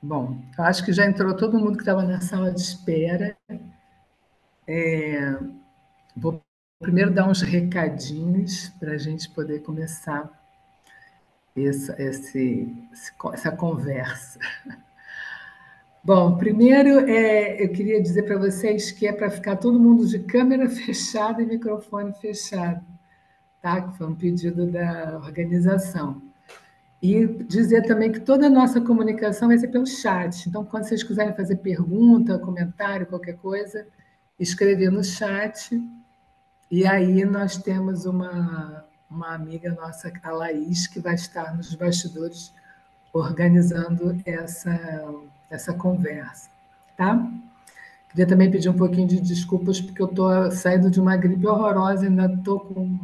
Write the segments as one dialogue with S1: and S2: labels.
S1: Bom, eu acho que já entrou todo mundo que estava na sala de espera. Vou primeiro dar uns recadinhos para a gente poder começar essa conversa. Bom, primeiro eu queria dizer para vocês que é para ficar todo mundo de câmera fechada e microfone fechado, tá? Que foi um pedido da organização. E dizer também que toda a nossa comunicação vai ser pelo chat. Então, quando vocês quiserem fazer pergunta, comentário, qualquer coisa, escrever no chat. E aí nós temos uma amiga nossa, a Laís, que vai estar nos bastidores organizando essa conversa, tá? Queria também pedir um pouquinho de desculpas, porque eu estou saindo de uma gripe horrorosa, ainda estou com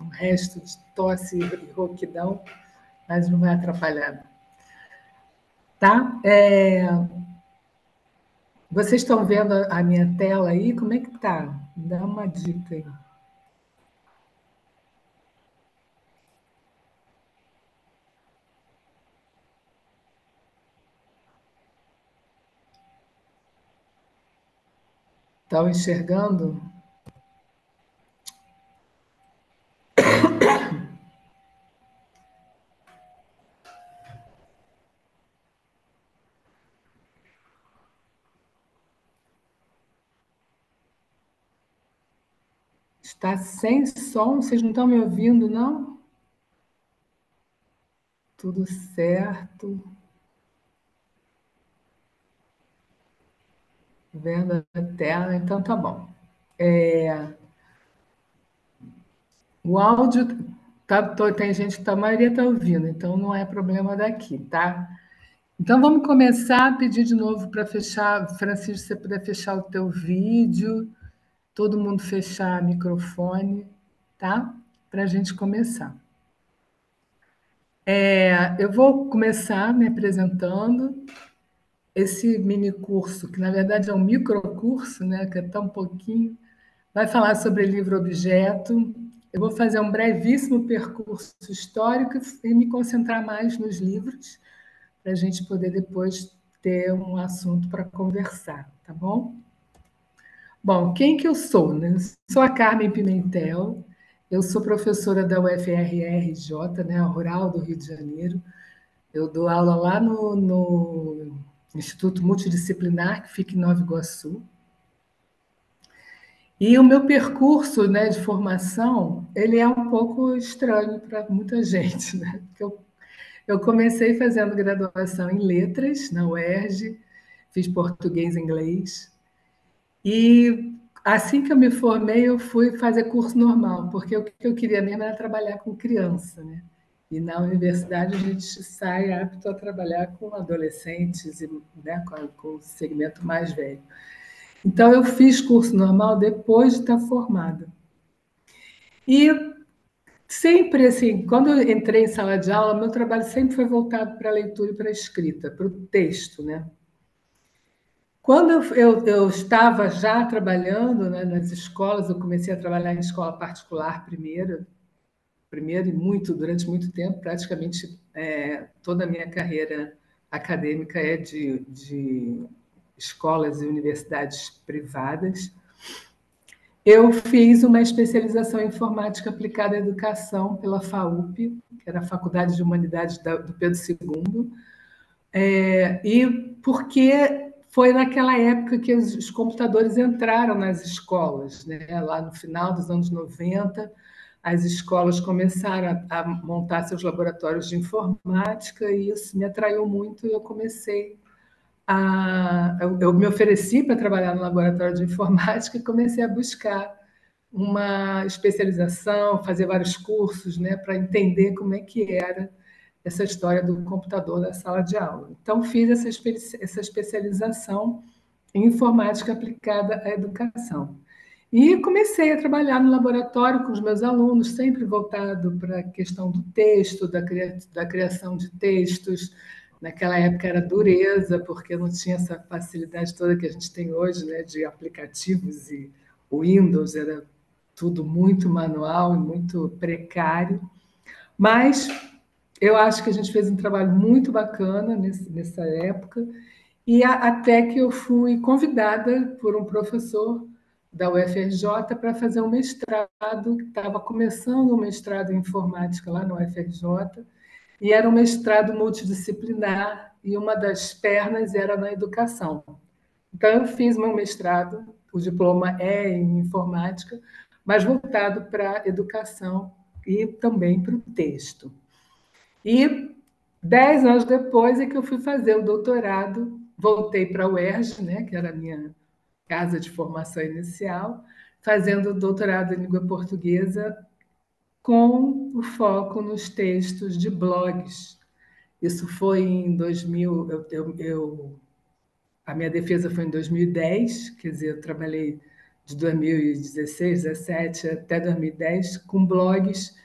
S1: um resto de tosse e rouquidão, mas não vai atrapalhar, tá? Vocês estão vendo a minha tela aí? Como é que tá? Dá uma dica aí. Estão enxergando? Está sem som? Vocês não estão me ouvindo, não? Tudo certo. Vendo a tela, então tá bom. O áudio, tem gente que a maioria está ouvindo, então não é problema daqui, tá? Então vamos começar a pedir de novo para fechar, Francisco, se você puder fechar o teu vídeo, todo mundo fechar o microfone, tá? Para a gente começar. Eu vou começar me apresentando. Esse mini curso, que na verdade é um microcurso, né, que é tão pouquinho, vai falar sobre livro-objeto. Eu vou fazer um brevíssimo percurso histórico e me concentrar mais nos livros, para a gente poder depois ter um assunto para conversar, tá bom? Bom, quem que eu sou, né? Sou a Carmen Pimentel, eu sou professora da UFRJ, né, a Rural do Rio de Janeiro. Eu dou aula lá no Instituto Multidisciplinar, que fica em Nova Iguaçu. E o meu percurso, né, de formação, ele é um pouco estranho para muita gente, né? Porque eu comecei fazendo graduação em letras na UERJ, fiz português e inglês. E assim que eu me formei, eu fui fazer curso normal, porque o que eu queria mesmo era trabalhar com criança, né? E na universidade a gente sai apto a trabalhar com adolescentes e, né, com o segmento mais velho. Então eu fiz curso normal depois de estar formada. E sempre assim, quando eu entrei em sala de aula, meu trabalho sempre foi voltado para a leitura e para a escrita, para o texto, né? Quando eu estava já trabalhando, né, nas escolas, eu comecei a trabalhar em escola particular primeiro e durante muito tempo, praticamente toda a minha carreira acadêmica é de escolas e universidades privadas. Eu fiz uma especialização em informática aplicada à educação pela FAUP, que era a Faculdade de Humanidades do Pedro II, e porque foi naquela época que os computadores entraram nas escolas, né? Lá no final dos anos 90, as escolas começaram a montar seus laboratórios de informática e isso me atraiu muito e eu comecei eu me ofereci para trabalhar no laboratório de informática e comecei a buscar uma especialização, fazer vários cursos, né, para entender como é que era essa história do computador na sala de aula. Então, fiz essa especialização em informática aplicada à educação. E comecei a trabalhar no laboratório com os meus alunos, sempre voltado para a questão do texto, da criação de textos. Naquela época era dureza, porque não tinha essa facilidade toda que a gente tem hoje, né, de aplicativos, e o Windows era tudo muito manual e muito precário. Mas eu acho que a gente fez um trabalho muito bacana nessa época, e até que eu fui convidada por um professor da UFRJ para fazer um mestrado, estava começando um mestrado em informática lá na UFRJ, e era um mestrado multidisciplinar, e uma das pernas era na educação. Então, eu fiz meu mestrado, o diploma é em informática, mas voltado para a educação e também para o texto. E 10 anos depois é que eu fui fazer o doutorado, voltei para a UERJ, né, que era a minha casa de formação inicial, fazendo o doutorado em língua portuguesa com o foco nos textos de blogs. Isso foi em 2000, a minha defesa foi em 2010, quer dizer, eu trabalhei de 2016, 17 até 2010 com blogs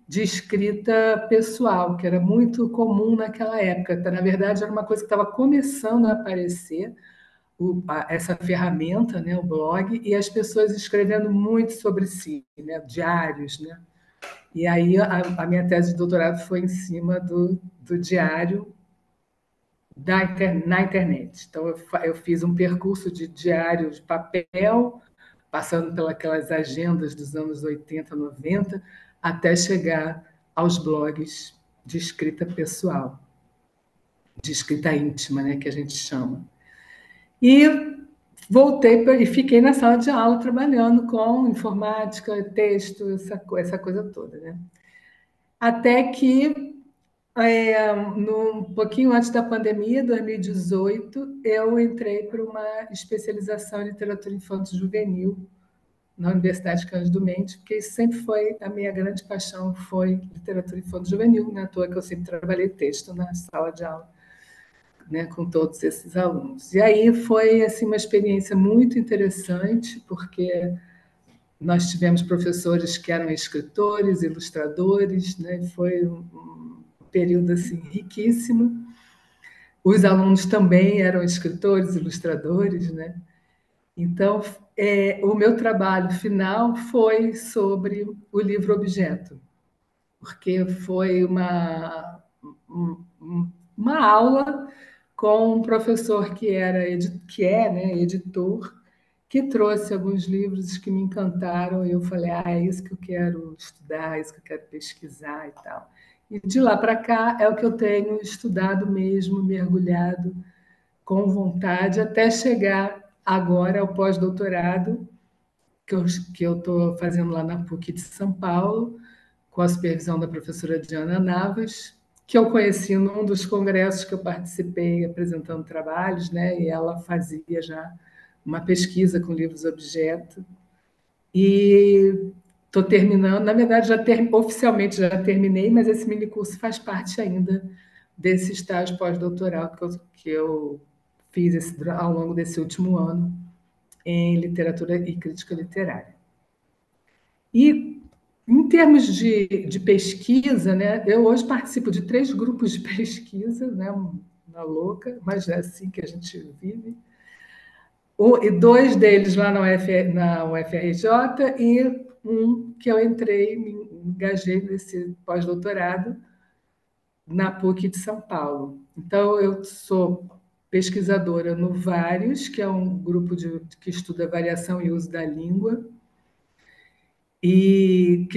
S1: de escrita pessoal, que era muito comum naquela época. Na verdade, era uma coisa que estava começando a aparecer, essa ferramenta, né, o blog, e as pessoas escrevendo muito sobre si, né, diários. Né? E aí a minha tese de doutorado foi em cima do diário na internet. Então, eu fiz um percurso de diário de papel, passando pelas agendas dos anos 80, 90, até chegar aos blogs de escrita pessoal, de escrita íntima, né, que a gente chama. E voltei e fiquei na sala de aula trabalhando com informática, texto, essa coisa toda. Né? Até que um pouquinho antes da pandemia, 2018, eu entrei para uma especialização em literatura infanto-juvenil na Universidade Cândido Mendes, porque isso sempre foi a minha grande paixão, foi literatura infanto-juvenil, não é à toa que eu sempre trabalhei texto na sala de aula, né, com todos esses alunos. E aí foi assim uma experiência muito interessante, porque nós tivemos professores que eram escritores, ilustradores, né, foi um período assim riquíssimo. Os alunos também eram escritores, ilustradores, né? Então, o meu trabalho final foi sobre o livro objeto, porque foi uma aula com um professor que é, né, editor, que trouxe alguns livros que me encantaram, e eu falei, é isso que eu quero estudar, é isso que eu quero pesquisar e tal. E de lá para cá é o que eu tenho estudado mesmo, mergulhado com vontade, até chegar agora ao pós-doutorado, que eu estou fazendo lá na PUC de São Paulo, com a supervisão da professora Diana Navas, que eu conheci num dos congressos que eu participei apresentando trabalhos, né? E ela fazia já uma pesquisa com livros objeto. E estou terminando, na verdade, oficialmente já terminei, mas esse minicurso faz parte ainda desse estágio pós-doutoral que eu fiz ao longo desse último ano em literatura e crítica literária. E em termos de pesquisa, né, eu hoje participo de 3 grupos de pesquisa, né, uma louca, mas é assim que a gente vive. E 2 deles lá na UFRJ e um que eu entrei, me engajei nesse pós-doutorado na PUC de São Paulo. Então, eu sou pesquisadora no Vários, que é um grupo que estuda variação e uso da língua, e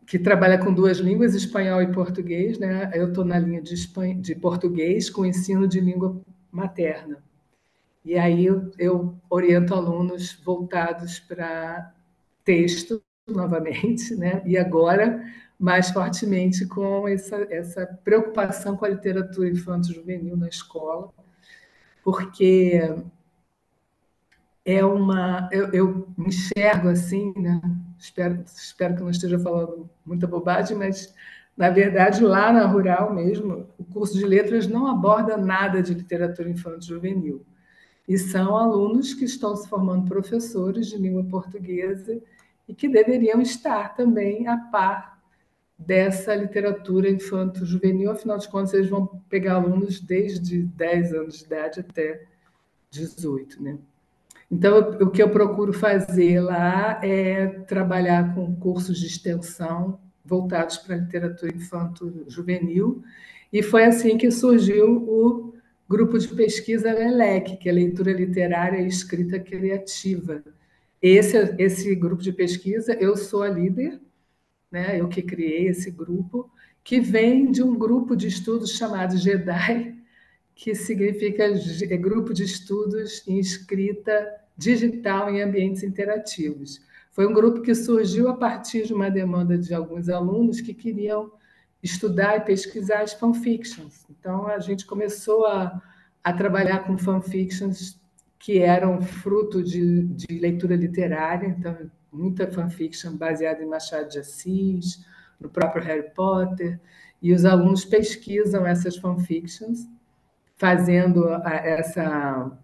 S1: que trabalha com 2 línguas, espanhol e português. Né? Eu estou na linha de português com ensino de língua materna. E aí eu oriento alunos voltados para texto, novamente, né? E agora, mais fortemente, com essa preocupação com a literatura infanto-juvenil na escola, porque eu me enxergo assim, né? Espero que não esteja falando muita bobagem, mas, na verdade, lá na Rural mesmo, o curso de letras não aborda nada de literatura infanto-juvenil. E são alunos que estão se formando professores de língua portuguesa e que deveriam estar também a par dessa literatura infanto-juvenil. Afinal de contas, eles vão pegar alunos desde 10 anos de idade até 18, né? Então, o que eu procuro fazer lá é trabalhar com cursos de extensão voltados para a literatura infanto-juvenil, e foi assim que surgiu o grupo de pesquisa LELEC, que é Leitura Literária e Escrita Criativa. Esse grupo de pesquisa, eu sou a líder, né? Eu que criei esse grupo, que vem de um grupo de estudos chamado GEDAI, que significa Grupo de Estudos em Escrita Digital em Ambientes Interativos. Foi um grupo que surgiu a partir de uma demanda de alguns alunos que queriam estudar e pesquisar as fanfictions. Então, a gente começou a trabalhar com fanfictions que eram fruto de leitura literária, então, muita fanfiction baseada em Machado de Assis, no próprio Harry Potter, e os alunos pesquisam essas fanfictions fazendo essa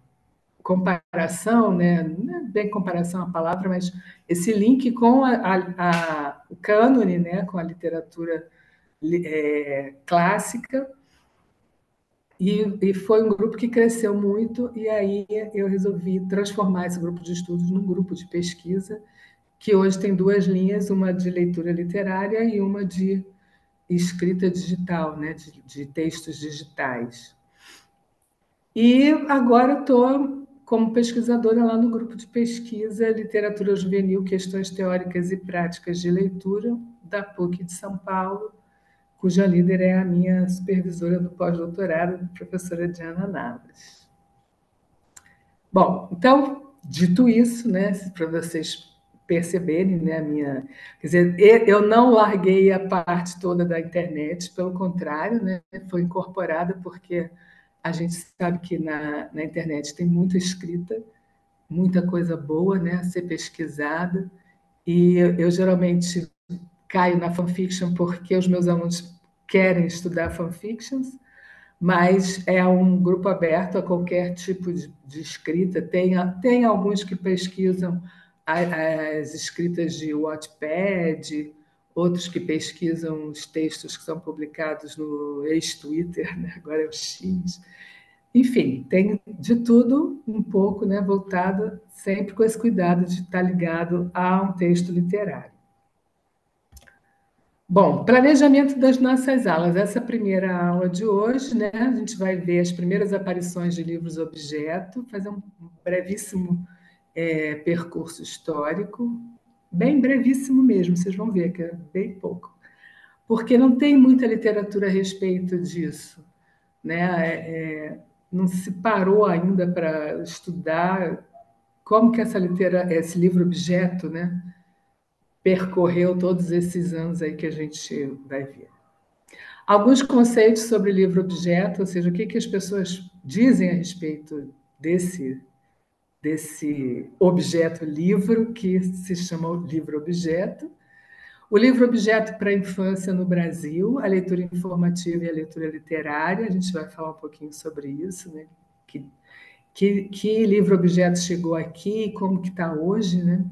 S1: comparação, né? Não é bem comparação a palavra, mas esse link com o cânone, né? Com a literatura clássica, e foi um grupo que cresceu muito, e aí eu resolvi transformar esse grupo de estudos num grupo de pesquisa, que hoje tem duas linhas, uma de leitura literária e uma de escrita digital, né? De textos digitais. E agora estou como pesquisadora lá no grupo de pesquisa Literatura Juvenil, Questões Teóricas e Práticas de Leitura, da PUC de São Paulo, cuja líder é a minha supervisora do pós-doutorado, a professora Diana Navas. Bom, então, dito isso, né, para vocês perceberem, né, quer dizer, eu não larguei a parte toda da internet, pelo contrário, né, foi incorporada porque a gente sabe que na internet tem muita escrita, muita coisa boa, né, a ser pesquisada, e eu geralmente caio na fanfiction porque os meus alunos querem estudar fanfictions, mas é um grupo aberto a qualquer tipo de escrita. Tem alguns que pesquisam as escritas de Wattpad, outros que pesquisam os textos que são publicados no ex-Twitter, né? Agora é o X. Enfim, tem de tudo um pouco, né? Voltado sempre com esse cuidado de estar ligado a um texto literário. Bom, planejamento das nossas aulas. Essa primeira aula de hoje, né, a gente vai ver as primeiras aparições de livros-objeto, fazer um brevíssimo percurso histórico, bem brevíssimo mesmo, vocês vão ver que é bem pouco, porque não tem muita literatura a respeito disso, né? Não se parou ainda para estudar como que esse livro-objeto, né, percorreu todos esses anos aí que a gente vai ver. Alguns conceitos sobre livro-objeto, ou seja, o que as pessoas dizem a respeito desse objeto livro, que se chama livro-objeto. O livro-objeto para a infância no Brasil, a leitura informativa e a leitura literária, a gente vai falar um pouquinho sobre isso, né? Que livro-objeto chegou aqui e como que está hoje, né?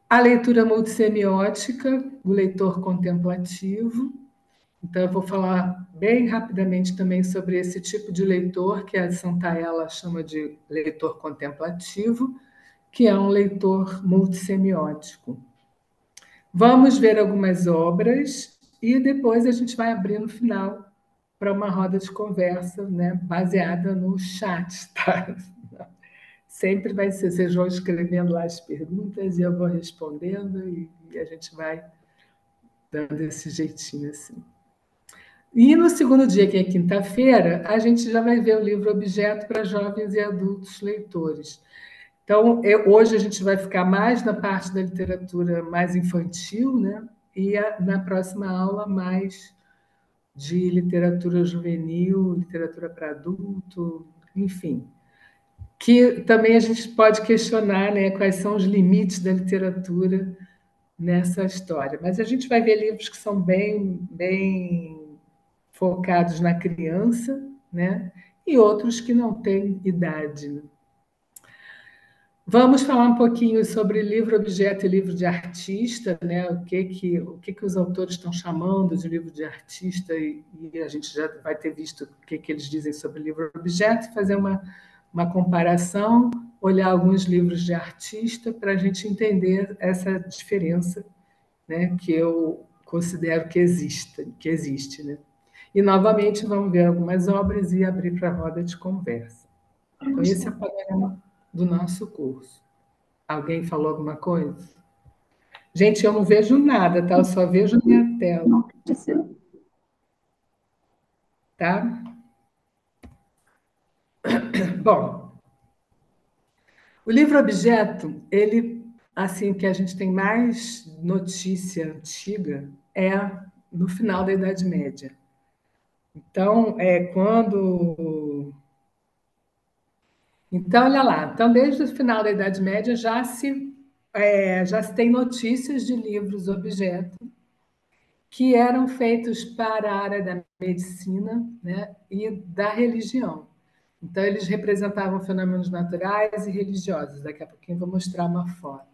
S1: A leitura multissemiótica, o leitor contemplativo. Então, eu vou falar bem rapidamente também sobre esse tipo de leitor, que a Santaella chama de leitor contemplativo, que é um leitor multissemiótico. Vamos ver algumas obras e depois a gente vai abrir no final para uma roda de conversa, né, baseada no chat, tá? Sempre vai ser, vocês vão escrevendo lá as perguntas e eu vou respondendo e a gente vai dando esse jeitinho assim. E no segundo dia, que é quinta-feira, a gente já vai ver o livro Objeto para jovens e adultos leitores. Então, hoje a gente vai ficar mais na parte da literatura mais infantil, né? E na próxima aula mais de literatura juvenil, literatura para adulto, enfim. Que também a gente pode questionar, né, quais são os limites da literatura nessa história. Mas a gente vai ver livros que são bem focados na criança, né? E outros que não têm idade. Né? Vamos falar um pouquinho sobre livro-objeto e livro de artista, né? O que os autores estão chamando de livro de artista, e a gente já vai ter visto o que eles dizem sobre livro-objeto, fazer uma comparação, olhar alguns livros de artista para a gente entender essa diferença, né? Que eu considero que existe, né? E novamente vamos ver algumas obras e abrir para a roda de conversa. Então,
S2: Vamos
S1: esse é o
S2: lá.
S1: panorama do nosso curso. Alguém falou alguma coisa? Gente, eu não vejo nada, tá? Eu só vejo minha tela,
S2: Não precisa.
S1: tá? Bom, o livro objeto, ele, assim, que a gente tem mais notícia antiga, é no final da Idade Média. Então, Então, olha lá. Então, desde o final da Idade Média já se tem notícias de livros objeto que eram feitos para a área da medicina, né, e da religião. Então, eles representavam fenômenos naturais e religiosos. Daqui a pouquinho eu vou mostrar uma foto.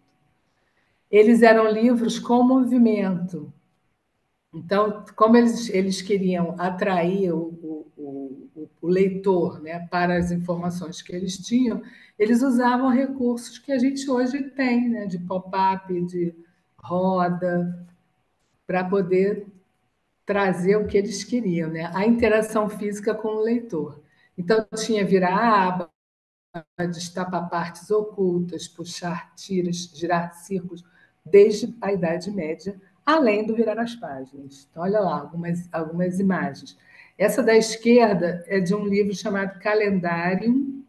S1: Eles eram livros com movimento. Então, como eles queriam atrair o leitor, né, para as informações que eles tinham, eles usavam recursos que a gente hoje tem, né, de pop-up, de roda, para poder trazer o que eles queriam, né? A interação física com o leitor. Então, tinha virar a aba, destapar partes ocultas, puxar tiras, girar círculos, desde a Idade Média, além do virar as páginas. Então, olha lá, algumas imagens. Essa da esquerda é de um livro chamado Calendário,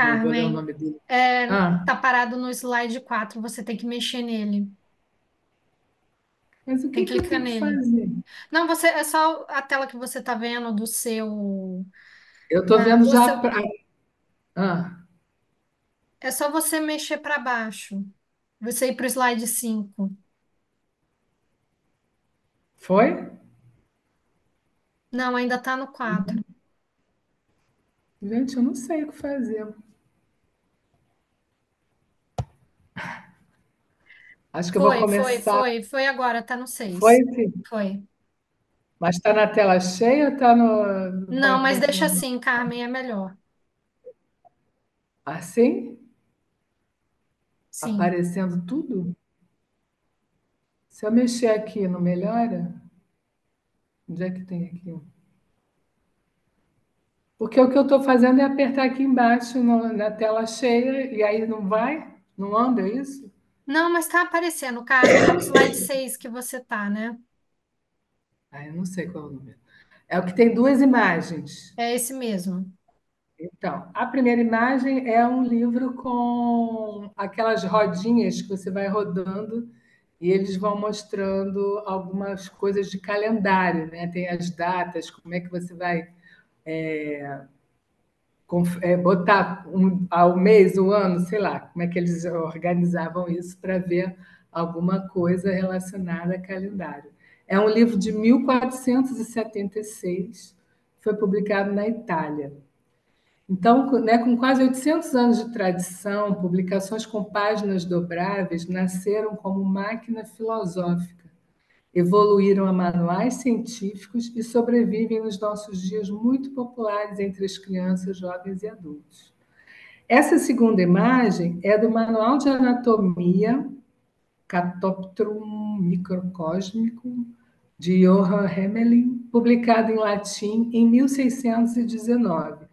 S1: não vou ler o
S2: Carmen,
S1: nome dele.
S2: tá
S1: Ah,
S2: parado no slide 4. Você tem que mexer nele.
S1: mas o
S2: Tem
S1: que
S2: que
S1: que eu
S2: clicar
S1: tenho que
S2: nele.
S1: fazer?
S2: Não, você é só a tela que você tá vendo
S1: Eu estou vendo
S2: do
S1: já.
S2: seu.
S1: Ah,
S2: É só você mexer para baixo. Você ir para o slide 5.
S1: foi?
S2: Não, ainda tá no 4.
S1: Gente, eu não sei o que fazer. Acho que eu vou começar.
S2: Foi agora, tá no
S1: Foi,
S2: 6.
S1: sim.
S2: Foi.
S1: Mas está na tela cheia ou está no
S2: Não, mas
S1: PowerPoint
S2: deixa
S1: normal?
S2: assim, Carmen, é melhor.
S1: Assim?
S2: Sim.
S1: Aparecendo tudo? Se eu mexer aqui, não melhora? Onde é que tem aqui? Porque o que eu estou fazendo é apertar aqui embaixo na tela cheia e aí não vai? Não anda é isso?
S2: Não, mas tá aparecendo, Carmen. É o slide 6 que você tá, né?
S1: Ah, eu não sei qual é o número. É o que tem duas imagens.
S2: É esse mesmo.
S1: Então, a primeira imagem é um livro com aquelas rodinhas que você vai rodando e eles vão mostrando algumas coisas de calendário, né? Tem as datas, como é que você vai botar ao mês, o ano, sei lá, como é que eles organizavam isso para ver alguma coisa relacionada a calendário. É um livro de 1476, foi publicado na Itália. Então, né, com quase 800 anos de tradição, publicações com páginas dobráveis nasceram como máquina filosófica, evoluíram a manuais científicos e sobrevivem nos nossos dias muito populares entre as crianças, jovens e adultos. Essa segunda imagem é do Manual de Anatomia Catoptrum Microcosmico de Johann Hemelin, publicado em latim em 1619.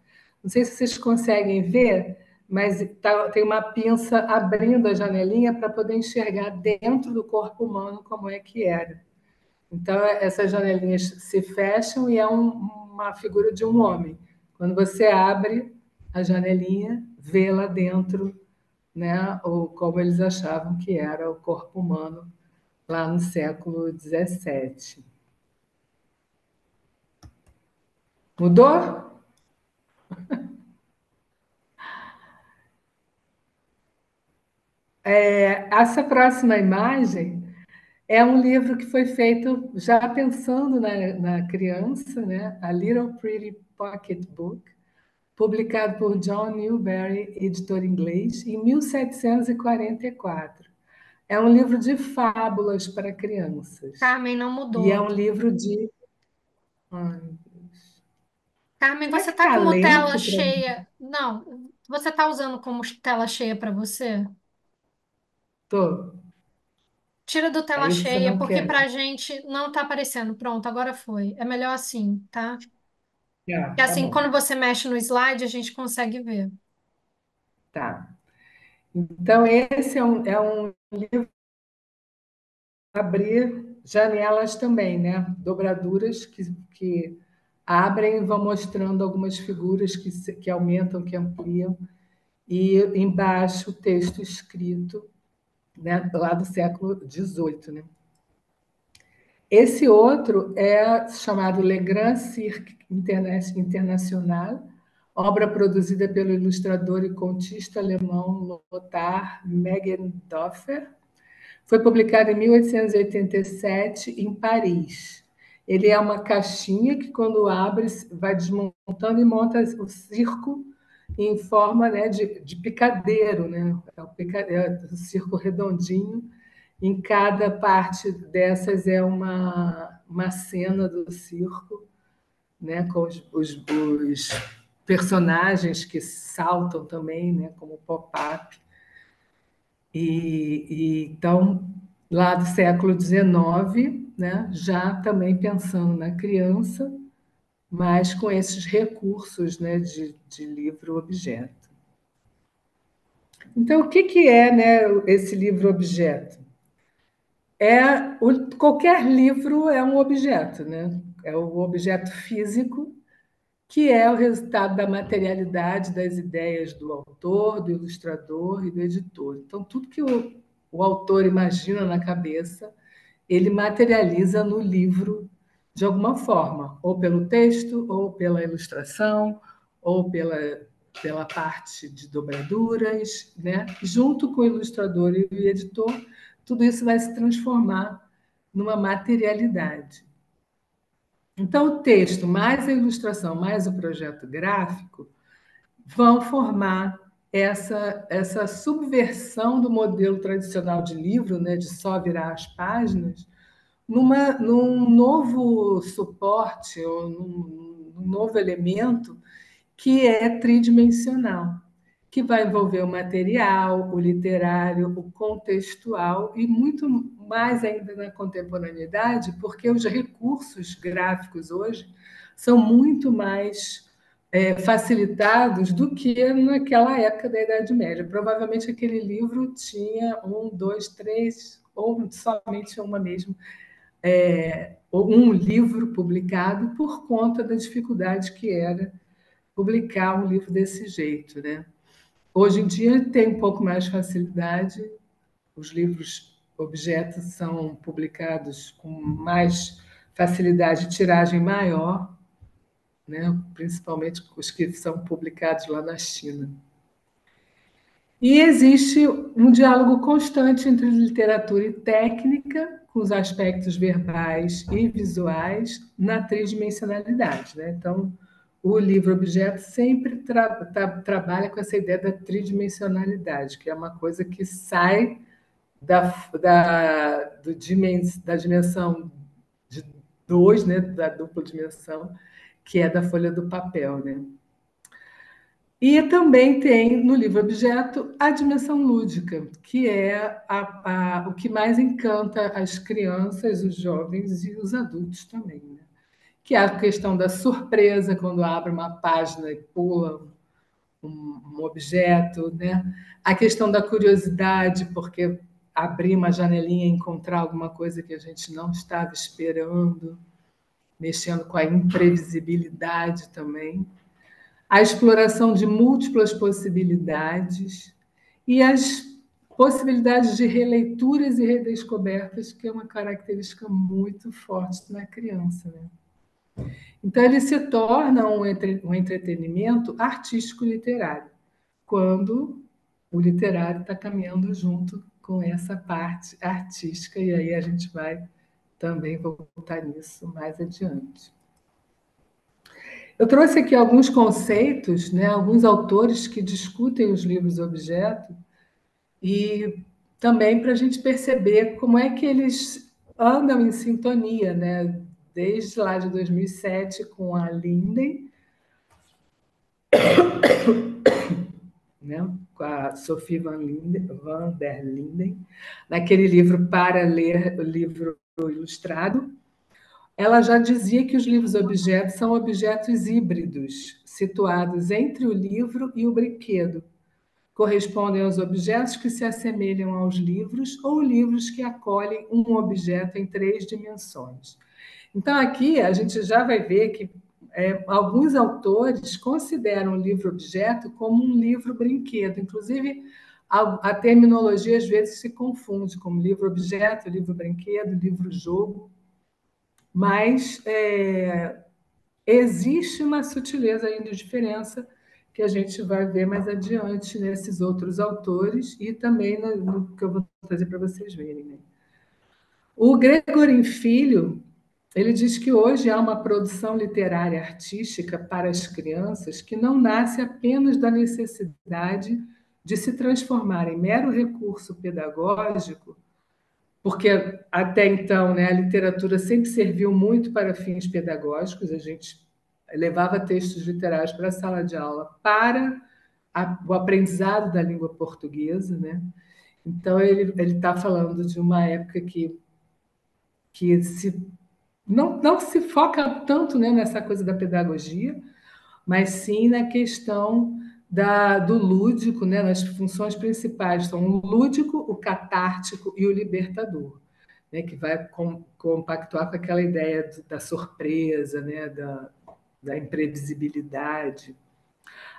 S1: Não sei se vocês conseguem ver, mas tem uma pinça abrindo a janelinha para poder enxergar dentro do corpo humano como é que era. Então, essas janelinhas se fecham e é uma figura de um homem. Quando você abre a janelinha, vê lá dentro, né, ou como eles achavam que era o corpo humano lá no século XVII. Mudou? Essa próxima imagem é um livro que foi feito já pensando na criança, né? A Little Pretty Pocket Book, publicado por John Newbery, editor inglês, em 1744. É um livro de fábulas para crianças.
S2: Carmen, não
S1: E é
S2: mudou.
S1: um livro de. Ai,
S2: Carmen,
S1: será
S2: você
S1: que
S2: tá
S1: está
S2: como tela
S1: lento para mim?
S2: cheia. Não, você tá usando como tela cheia para você?
S1: Tô.
S2: Tira do
S1: É
S2: tela
S1: isso que você
S2: cheia,
S1: não
S2: porque
S1: quer.
S2: pra gente não tá aparecendo. Pronto, agora foi. É melhor assim, tá?
S1: Ah,
S2: Porque
S1: tá
S2: assim,
S1: bom.
S2: quando você mexe no slide, a gente consegue ver.
S1: Tá. Então, esse é um abrir janelas também, né? Dobraduras que abrem e vão mostrando algumas figuras que aumentam, que ampliam. E embaixo o texto escrito, né, lá do século XVIII. Né? Esse outro é chamado Le Grand Cirque International, obra produzida pelo ilustrador e contista alemão Lothar Meggendorfer. Foi publicado em 1887 em Paris. Ele é uma caixinha que, quando abre, vai desmontando e monta o circo em forma, né, de picadeiro, né? É o circo redondinho. Em cada parte dessas é uma cena do circo, né, com os personagens que saltam também, né, como pop-up. Então, lá do século XIX, né, já também pensando na criança, mas com esses recursos, né, de livro-objeto. Então, o que é, né, esse livro-objeto? Qualquer livro é um objeto, né? É o objeto físico, que é o resultado da materialidade das ideias do autor, do ilustrador e do editor. Então, tudo que o autor imagina na cabeça, ele materializa no livro de alguma forma, ou pelo texto, ou pela ilustração, ou pela parte de dobraduras, né? Junto com o ilustrador e o editor, tudo isso vai se transformar numa materialidade. Então, o texto, mais a ilustração, mais o projeto gráfico, vão formar essa subversão do modelo tradicional de livro, né, de só virar as páginas, num novo suporte, ou num novo elemento que é tridimensional, que vai envolver o material, o literário, o contextual e muito mais ainda na contemporaneidade, porque os recursos gráficos hoje são muito mais facilitados do que naquela época da Idade Média. Provavelmente aquele livro tinha um, dois, três, ou somente uma mesmo, um livro publicado por conta da dificuldade que era publicar um livro desse jeito, né? Hoje em dia tem um pouco mais facilidade, os livros objetos são publicados com mais facilidade, tiragem maior, né? Principalmente os que são publicados lá na China. E existe um diálogo constante entre literatura e técnica, com os aspectos verbais e visuais, na tridimensionalidade. Né? Então, o livro-objeto sempre trabalha com essa ideia da tridimensionalidade, que é uma coisa que sai da dimensão de dois, né? Da dupla dimensão, que é da folha do papel. Né? E também tem no livro-objeto a dimensão lúdica, que é o que mais encanta as crianças, os jovens e os adultos também. Né? Que é a questão da surpresa quando abre uma página e pula um objeto, né? A questão da curiosidade, porque abrir uma janelinha e encontrar alguma coisa que a gente não estava esperando, mexendo com a imprevisibilidade também, a exploração de múltiplas possibilidades e as possibilidades de releituras e redescobertas, que é uma característica muito forte na criança. Né? Então, ele se torna um entretenimento artístico-literário, quando o literário está caminhando junto com essa parte artística, e aí a gente vai também voltar nisso mais adiante. Eu trouxe aqui alguns conceitos, né, alguns autores que discutem os livros-objeto, e também para a gente perceber como é que eles andam em sintonia, né? Desde lá de 2007, com a Linden, né? com a Sophie van der Linden, naquele livro Para Ler o Livro Ilustrado. Ela já dizia que os livros-objetos são objetos híbridos, situados entre o livro e o brinquedo. Correspondem aos objetos que se assemelham aos livros ou livros que acolhem um objeto em 3 dimensões. Então, aqui a gente já vai ver que alguns autores consideram o livro-objeto como um livro-brinquedo. Inclusive, a terminologia às vezes se confunde como livro-objeto, livro-brinquedo, livro-jogo, mas existe uma sutileza ainda de diferença que a gente vai ver mais adiante nesses outros autores e também no que eu vou trazer para vocês verem. Né? O Gregorin Filho, ele diz que hoje há uma produção literária artística para as crianças que não nasce apenas da necessidade de se transformar em mero recurso pedagógico, porque até então, né, a literatura sempre serviu muito para fins pedagógicos, a gente levava textos literários para a sala de aula para o aprendizado da língua portuguesa, né? Então ele está falando de uma época que não se foca tanto, né, nessa coisa da pedagogia, mas sim na questão do lúdico, né? Nas funções principais são o lúdico, o catártico e o libertador, né? Que vai compactuar com aquela ideia da surpresa, né? Da imprevisibilidade,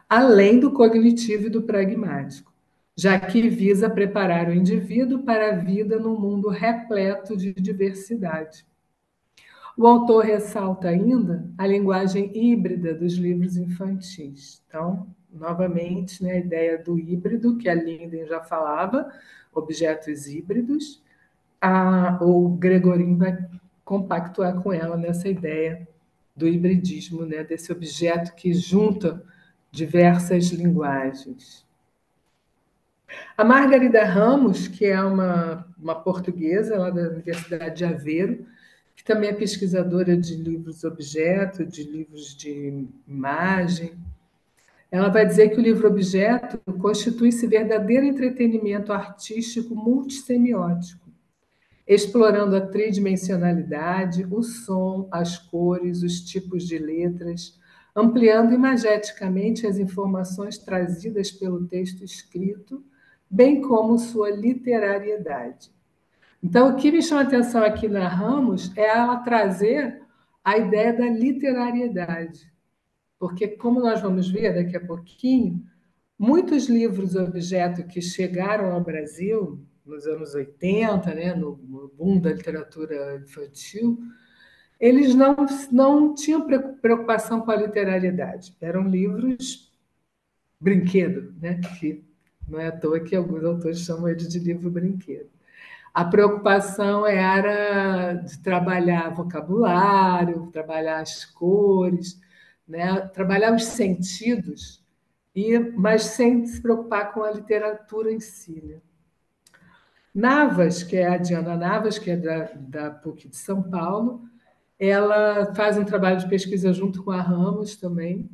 S1: além do cognitivo e do pragmático, já que visa preparar o indivíduo para a vida num mundo repleto de diversidade. O autor ressalta ainda a linguagem híbrida dos livros infantis. Então, novamente, né, a ideia do híbrido, que a Linden já falava, objetos híbridos, o Gregorin vai compactuar com ela nessa ideia do hibridismo, né, desse objeto que junta diversas linguagens. A Margarida Ramos, que é uma portuguesa lá da Universidade de Aveiro, que também é pesquisadora de livros-objeto, de livros de imagem. Ela vai dizer que o livro-objeto constitui-se verdadeiro entretenimento artístico multissemiótico, explorando a tridimensionalidade, o som, as cores, os tipos de letras, ampliando imageticamente as informações trazidas pelo texto escrito, bem como sua literariedade. Então, o que me chama a atenção aqui na Ramos é ela trazer a ideia da literariedade, porque, como nós vamos ver daqui a pouquinho, muitos livros-objeto que chegaram ao Brasil nos anos 80, né, no boom da literatura infantil, eles não tinham preocupação com a literariedade. Eram livros brinquedo, né, que não é à toa que alguns autores chamam ele de livro brinquedo. A preocupação era de trabalhar vocabulário, trabalhar as cores, né? Trabalhar os sentidos, mas sem se preocupar com a literatura em si. Né? Navas, que é a Diana Navas, que é da PUC de São Paulo, ela faz um trabalho de pesquisa junto com a Ramos também,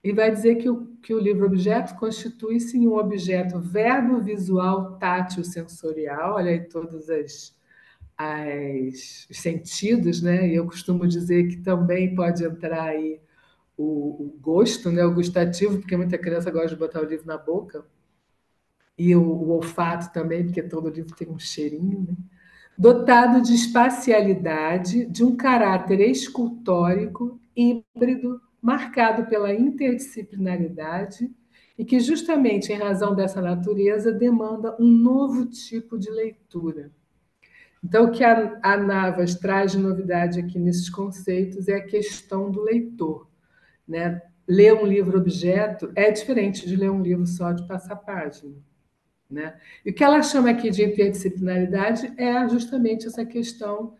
S1: e vai dizer que o livro-objeto constitui-se em um objeto verbo, visual, tátil, sensorial, olha aí todos os sentidos, né? E eu costumo dizer que também pode entrar aí o gosto, né? O gustativo, porque muita criança gosta de botar o livro na boca, e o olfato também, porque todo livro tem um cheirinho, né? Dotado de espacialidade, de um caráter escultórico, híbrido, marcado pela interdisciplinaridade e que, justamente em razão dessa natureza, demanda um novo tipo de leitura. Então, o que a Navas traz de novidade aqui nesses conceitos é a questão do leitor. Né? Ler um livro-objeto é diferente de ler um livro só de passar página. Né? E o que ela chama aqui de interdisciplinaridade é justamente essa questão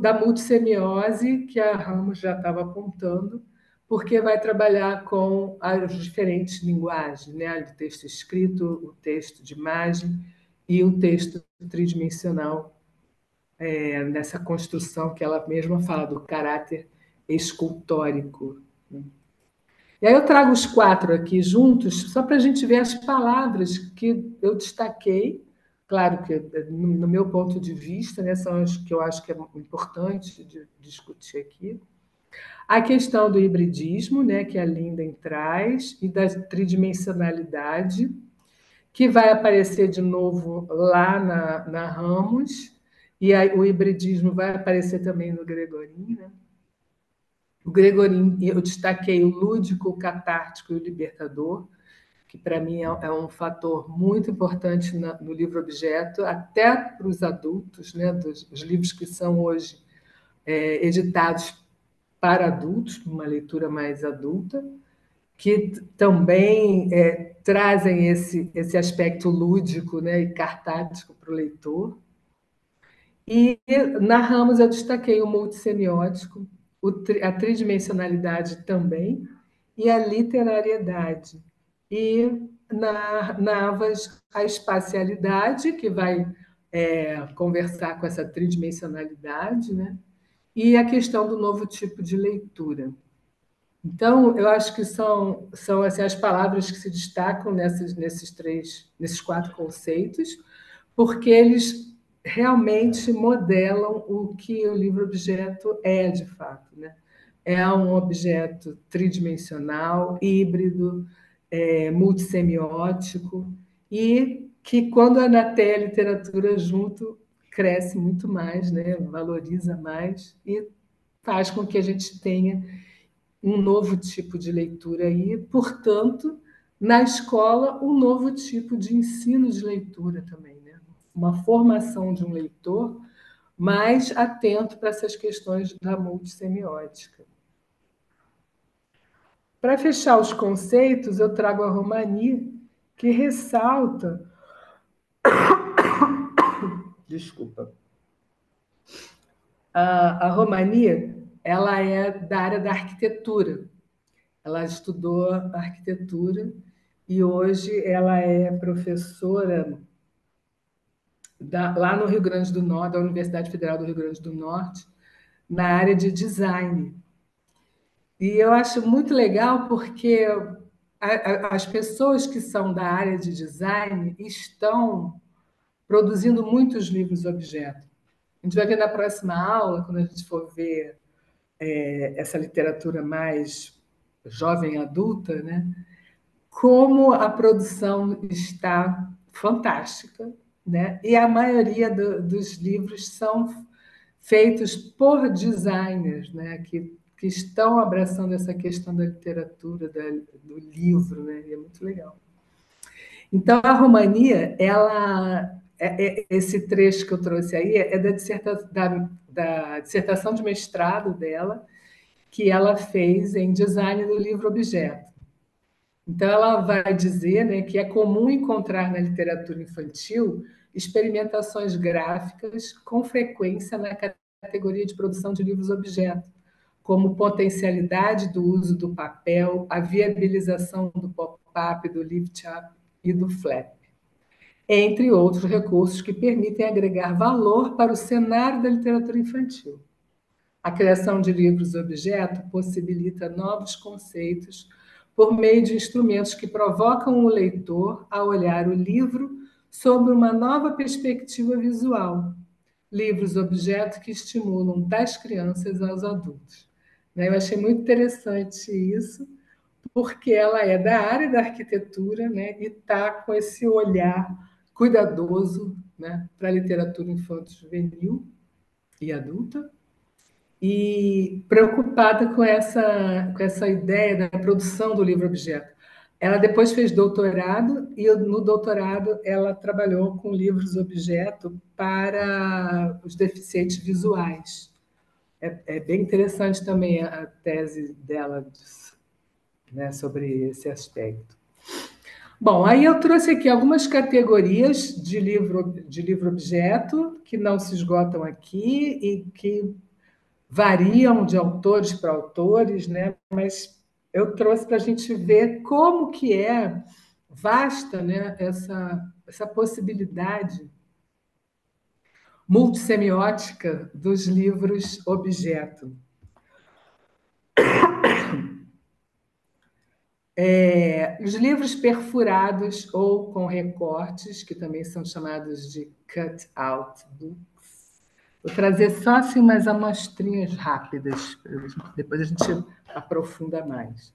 S1: da multissemiose que a Ramos já estava apontando, porque vai trabalhar com as diferentes linguagens, né? O texto escrito, o texto de imagem e o texto tridimensional, nessa construção que ela mesma fala do caráter escultórico. E aí eu trago os quatro aqui juntos, só para a gente ver as palavras que eu destaquei. Claro que, no meu ponto de vista, né, são as que eu acho que é importante de discutir aqui. A questão do hibridismo, né, que a Linden traz, e da tridimensionalidade, que vai aparecer de novo lá na Ramos, e aí o hibridismo vai aparecer também no Gregorin, né? O Gregorin, eu destaquei o lúdico, o catártico e o libertador, que para mim é um fator muito importante no livro objeto, até para os adultos, né, os livros que são hoje editados para adultos, uma leitura mais adulta, que também trazem esse aspecto lúdico, né, e cartático para o leitor. E na Ramos eu destaquei o multissemiótico, a tridimensionalidade também, e a literariedade. E na Navas, a espacialidade, que vai conversar com essa tridimensionalidade, né? E a questão do novo tipo de leitura. Então, eu acho que são assim, as palavras que se destacam nesses quatro conceitos, porque eles realmente modelam o que o livro-objeto é, de fato, né? É um objeto tridimensional, híbrido, multissemiótico, e que, quando é na a literatura junto, cresce muito mais, né? Valoriza mais e faz com que a gente tenha um novo tipo de leitura e, portanto, na escola, um novo tipo de ensino de leitura também, né? Uma formação de um leitor mais atento para essas questões da multissemiótica. Para fechar os conceitos, eu trago a Romani, que ressalta. Desculpa. A Romani, ela é da área da arquitetura. Ela estudou arquitetura e hoje ela é professora lá no Rio Grande do Norte, da Universidade Federal do Rio Grande do Norte, na área de design. E eu acho muito legal porque as pessoas que são da área de design estão produzindo muitos livros-objeto. A gente vai ver na próxima aula, quando a gente for ver essa literatura mais jovem adulta, né? Como a produção está fantástica, né? E a maioria dos livros são feitos por designers, né? Que estão abraçando essa questão da literatura, do livro, né? E é muito legal. Então, a Romania, esse trecho que eu trouxe aí é da dissertação de mestrado dela, que ela fez em design do livro-objeto. Então, ela vai dizer, né, que é comum encontrar na literatura infantil experimentações gráficas com frequência na categoria de produção de livros-objeto, como potencialidade do uso do papel, a viabilização do pop-up, do lift-up e do flap, entre outros recursos que permitem agregar valor para o cenário da literatura infantil. A criação de livros-objeto possibilita novos conceitos por meio de instrumentos que provocam o leitor a olhar o livro sob uma nova perspectiva visual. Livros-objeto que estimulam das crianças aos adultos. Eu achei muito interessante isso, porque ela é da área da arquitetura, né, e está com esse olhar cuidadoso, né, para a literatura infanto-juvenil e adulta, e preocupada com essa ideia da produção do livro-objeto. Ela depois fez doutorado e no doutorado ela trabalhou com livros-objeto para os deficientes visuais. É bem interessante também a tese dela, né, sobre esse aspecto. Bom, aí eu trouxe aqui algumas categorias de livro-objeto que não se esgotam aqui e que variam de autores para autores, né? Mas eu trouxe para a gente ver como que é vasta, né, essa possibilidade multissemiótica dos livros objeto. Os livros perfurados ou com recortes, que também são chamados de cut-out books. Vou trazer só assim, umas amostrinhas rápidas, depois a gente aprofunda mais.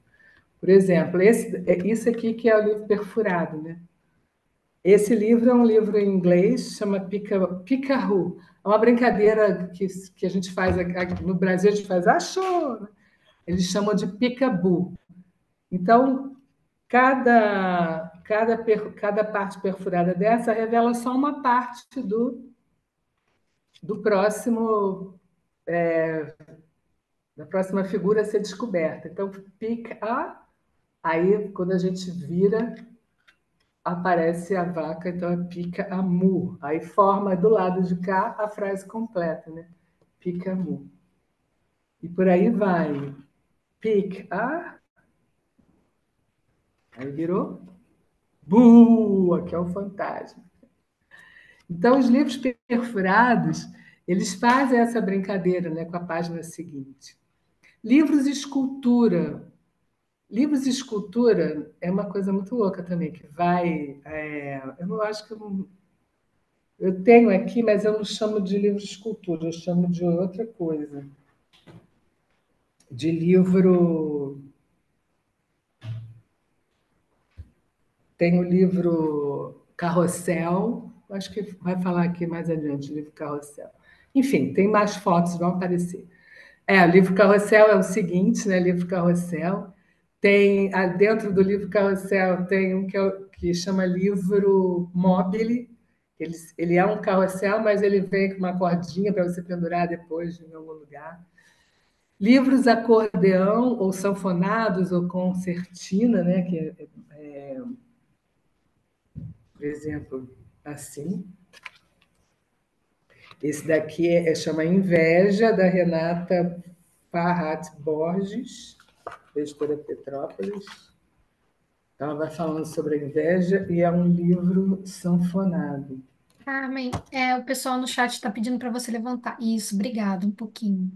S1: Por exemplo, isso aqui que é o livro perfurado, né? Esse livro é um livro em inglês, chama Picaroo. É uma brincadeira que a gente faz aqui no Brasil, a gente faz achou, né? Eles chamam de Picaboo. Então, cada parte perfurada dessa revela só uma parte do próximo, da próxima figura a ser descoberta. Então, pica, aí quando a gente vira, aparece a vaca, então é pica a mu. Aí forma do lado de cá a frase completa, né? Pica mu. E por aí vai. Pica, aí virou bu, aqui é o fantasma. Então, os livros perfurados, eles fazem essa brincadeira, né, com a página seguinte. Livros e escultura. Livros e escultura é uma coisa muito louca também, que vai. Eu não acho que. Eu tenho aqui, mas eu não chamo de livro de escultura, eu chamo de outra coisa. De livro. Tem o livro Carrossel, acho que vai falar aqui mais adiante, o livro Carrossel. Enfim, tem mais fotos, vão aparecer. O livro Carrossel é o seguinte, né? Livro Carrossel. Dentro do livro Carrossel tem um que chama livro Mobile. Ele é um carrossel, mas ele vem com uma cordinha para você pendurar depois em algum lugar. Livros acordeão, ou sanfonados, ou concertina, né? Por exemplo, assim. Esse daqui chama Inveja, da Renata Farhat Borges, editora Petrópolis. Ela vai falando sobre a inveja e é um livro sanfonado.
S2: Carmen, o pessoal no chat está pedindo para você levantar. Isso, obrigado, um pouquinho.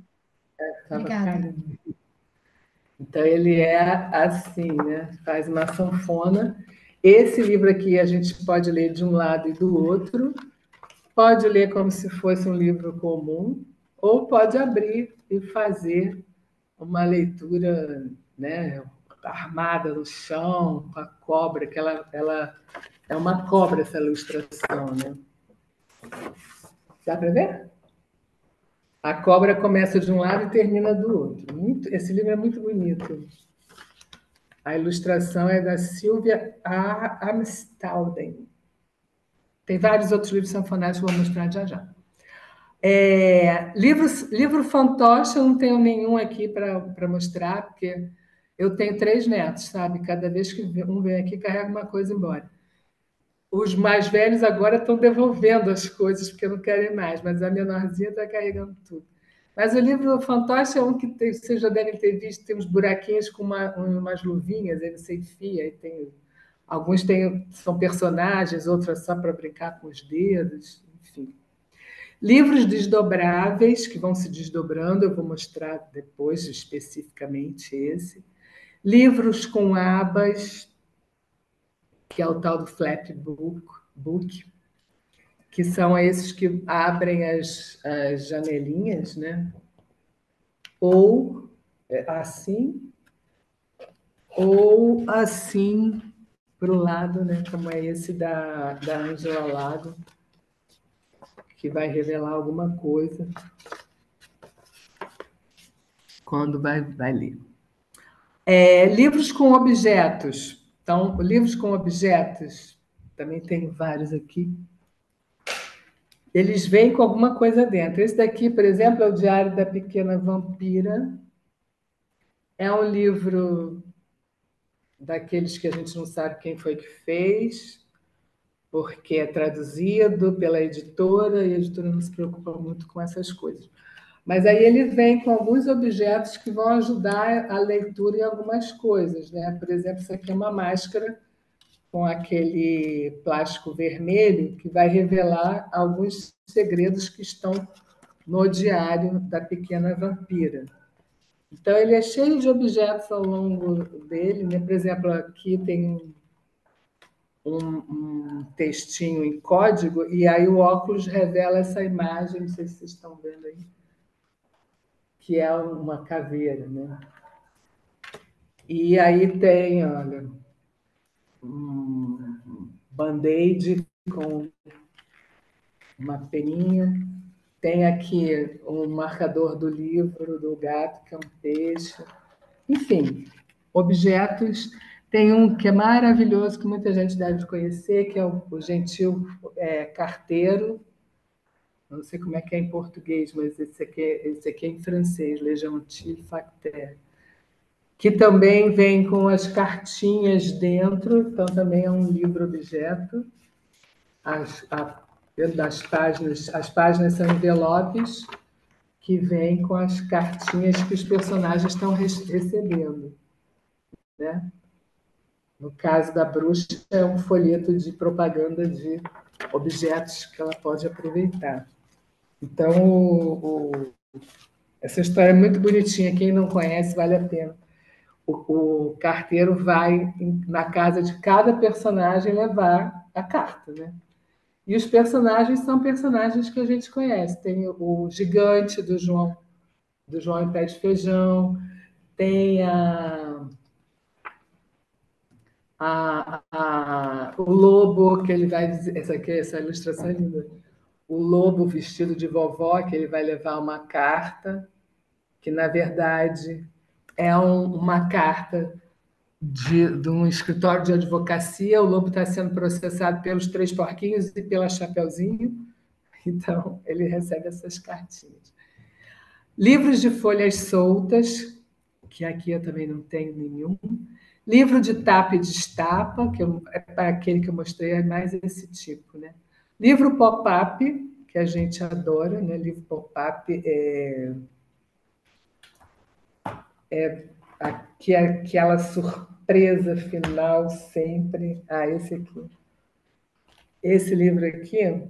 S1: Estava
S2: Obrigada.
S1: caindo. Então, ele é assim, né? Faz uma sanfona. Esse livro aqui a gente pode ler de um lado e do outro, pode ler como se fosse um livro comum, ou pode abrir e fazer uma leitura, né, armada no chão, com a cobra, que ela é uma cobra essa ilustração, né? Dá para ver? A cobra começa de um lado e termina do outro. Esse livro é muito bonito. A ilustração é da Sylvia Amstalden. Tem vários outros livros sanfonados que eu vou mostrar já já. Livro fantoche, eu não tenho nenhum aqui para mostrar, porque eu tenho 3 netos, sabe? Cada vez que um vem aqui, carrega uma coisa embora. Os mais velhos agora estão devolvendo as coisas, porque não querem mais, mas a menorzinha está carregando tudo. Mas o livro fantoche é um que vocês já devem ter visto, tem uns buraquinhos com umas luvinhas, aí você enfia, aí alguns são personagens, outros é só para brincar com os dedos, enfim. Livros desdobráveis, que vão se desdobrando, eu vou mostrar depois especificamente esse. Livros com abas, que é o tal do flapbook, que são esses que abrem as janelinhas, né? Ou assim, ou assim para o lado, né? Como é esse da Angela Lago, que vai revelar alguma coisa quando vai ler. Livros com objetos. Então, livros com objetos, também tem vários aqui. Eles vêm com alguma coisa dentro. Esse daqui, por exemplo, é o Diário da Pequena Vampira. É um livro daqueles que a gente não sabe quem foi que fez, porque é traduzido pela editora e a editora não se preocupa muito com essas coisas. Mas aí ele vem com alguns objetos que vão ajudar a leitura em algumas coisas, né? Por exemplo, isso aqui é uma máscara com aquele plástico vermelho que vai revelar alguns segredos que estão no diário da Pequena Vampira. Então, ele é cheio de objetos ao longo dele, né? Por exemplo, aqui tem um textinho em código, e aí o óculos revela essa imagem, não sei se vocês estão vendo aí, que é uma caveira, né? E aí tem, olha, um band-aid com uma peninha. Tem aqui um marcador do livro do gato, que é um peixe. Enfim, objetos. Tem um que é maravilhoso, que muita gente deve conhecer, que é o gentil carteiro. Não sei como é que é em português, mas esse aqui é em francês, Le Gentil Facteur, que também vem com as cartinhas dentro, então também é um livro-objeto. Dentro das páginas, as páginas são envelopes que vêm com as cartinhas que os personagens estão recebendo, né? No caso da bruxa, é um folheto de propaganda de objetos que ela pode aproveitar. Então, essa história é muito bonitinha. Quem não conhece, vale a pena. O carteiro vai na casa de cada personagem levar a carta, né? E os personagens são personagens que a gente conhece. Tem o gigante do João e Pé de Feijão, tem o lobo, que ele vai dizer. Essa ilustração é linda. O lobo vestido de vovó, que ele vai levar uma carta, que na verdade é uma carta de um escritório de advocacia. O lobo está sendo processado pelos três porquinhos e pela Chapeuzinho. Então, ele recebe essas cartinhas. Livros de folhas soltas, que aqui eu também não tenho nenhum. Livro de tapa e destapa, que é para aquele que eu mostrei, é mais esse tipo, né? Livro pop-up, que a gente adora, né? Livro pop-up que é aquela surpresa final sempre. Ah, esse aqui. Esse livro aqui,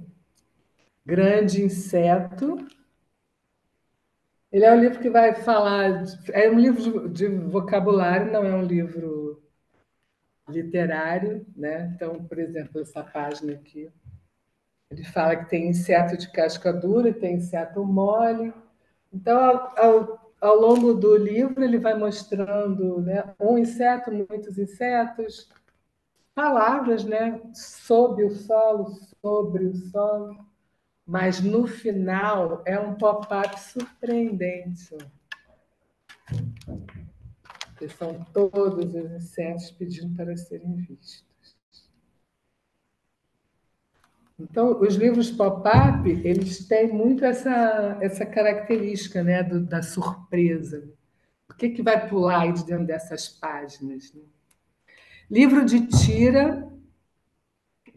S1: Grande Inseto. Ele é um livro que vai falar. É um livro de vocabulário, não é um livro literário, né? Então, por exemplo, essa página aqui, ele fala que tem inseto de casca dura e tem inseto mole. Então, ao longo do livro, ele vai mostrando, né, um inseto, muitos insetos, palavras, né, sob o solo, sobre o solo, mas no final é um pop-up surpreendente, que são todos os insetos pedindo para serem vistos. Então, os livros pop-up, eles têm muito essa característica, né, da surpresa. O que vai pular aí de dentro dessas páginas, né? Livro de tira,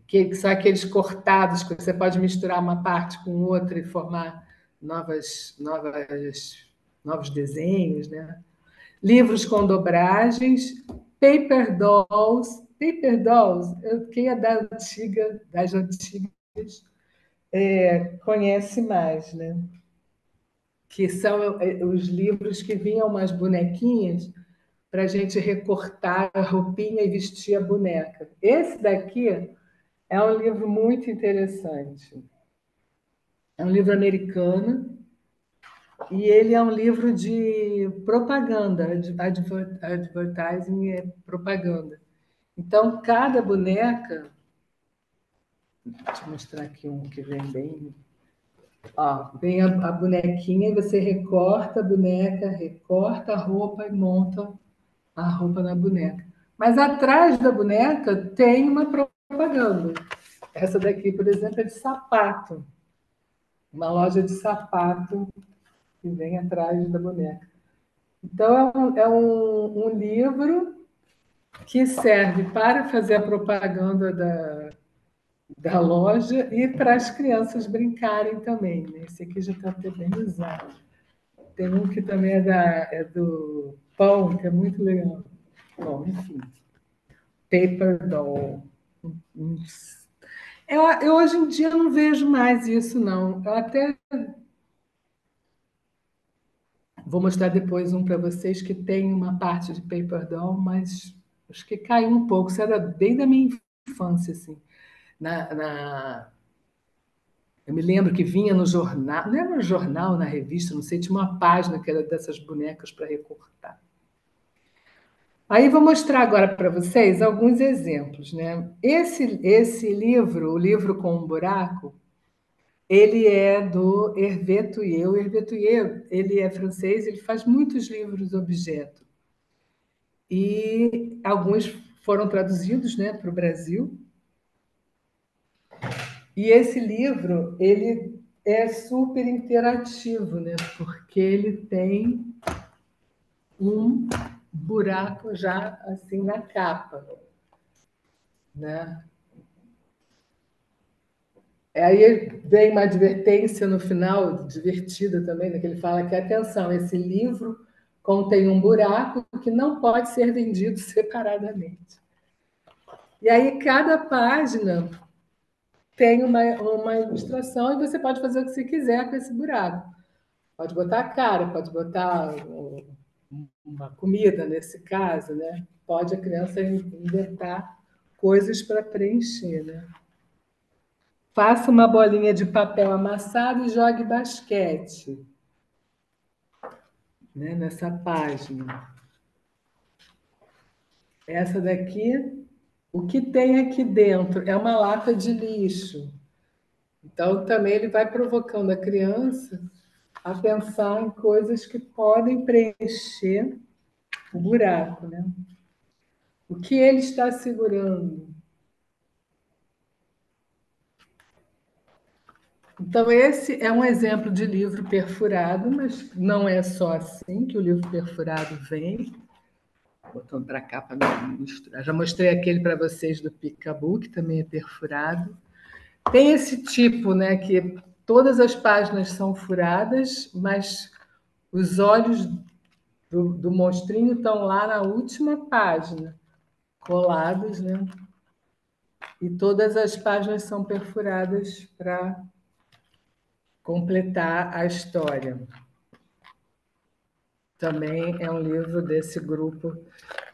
S1: que são aqueles cortados que você pode misturar uma parte com outra e formar novos desenhos, né? Livros com dobragens, paper dolls. Paper dolls, quem é das antigas, conhece mais, né? Que são os livros que vinham umas bonequinhas para a gente recortar a roupinha e vestir a boneca. Esse daqui é um livro muito interessante. É um livro americano e ele é um livro de propaganda, advertising é propaganda. Então, cada boneca, deixa eu mostrar aqui um que vem bem. Ó, vem a bonequinha e você recorta a boneca, recorta a roupa e monta a roupa na boneca. Mas atrás da boneca tem uma propaganda. Essa daqui, por exemplo, é de sapato. Uma loja de sapato que vem atrás da boneca. Então, é um livro que serve para fazer a propaganda da loja e para as crianças brincarem também, né? Esse aqui já está até bem usado. Tem um que também é do pão, que é muito legal. Bom, enfim. Paper doll. Eu hoje em dia não vejo mais isso, não. Eu até Vou mostrar depois um para vocês que tem uma parte de paper doll, mas acho que caiu um pouco. Isso era bem da minha infância, assim. Eu me lembro que vinha no jornal, não era no jornal, na revista, não sei, tinha uma página que era dessas bonecas para recortar. Aí vou mostrar agora para vocês alguns exemplos, né? Esse livro, o livro com um buraco, ele é do Hervé Touillet. O Hervé Touillet, ele é francês, ele faz muitos livros objeto. E alguns foram traduzidos, né, para o Brasil. E esse livro, ele é super interativo, né, porque ele tem um buraco já assim na capa, né? Aí vem uma advertência no final, divertida também, né, que ele fala que, atenção, esse livro contém um buraco que não pode ser vendido separadamente. E aí cada página tem uma ilustração e você pode fazer o que você quiser com esse buraco. Pode botar a cara, pode botar uma comida, nesse caso, né? Pode a criança inventar coisas para preencher, né? Faça uma bolinha de papel amassado e jogue basquete, né? Nessa página. Essa daqui, o que tem aqui dentro é uma lata de lixo. Então, também ele vai provocando a criança a pensar em coisas que podem preencher o buraco, né? O que ele está segurando? Então, esse é um exemplo de livro perfurado, mas não é só assim que o livro perfurado vem. Botando para cá para não misturar. Já mostrei aquele para vocês do Picaboo, que também é perfurado. Tem esse tipo, né, que todas as páginas são furadas, mas os olhos do monstrinho estão lá na última página, colados, né? E todas as páginas são perfuradas para completar a história. Também é um livro desse grupo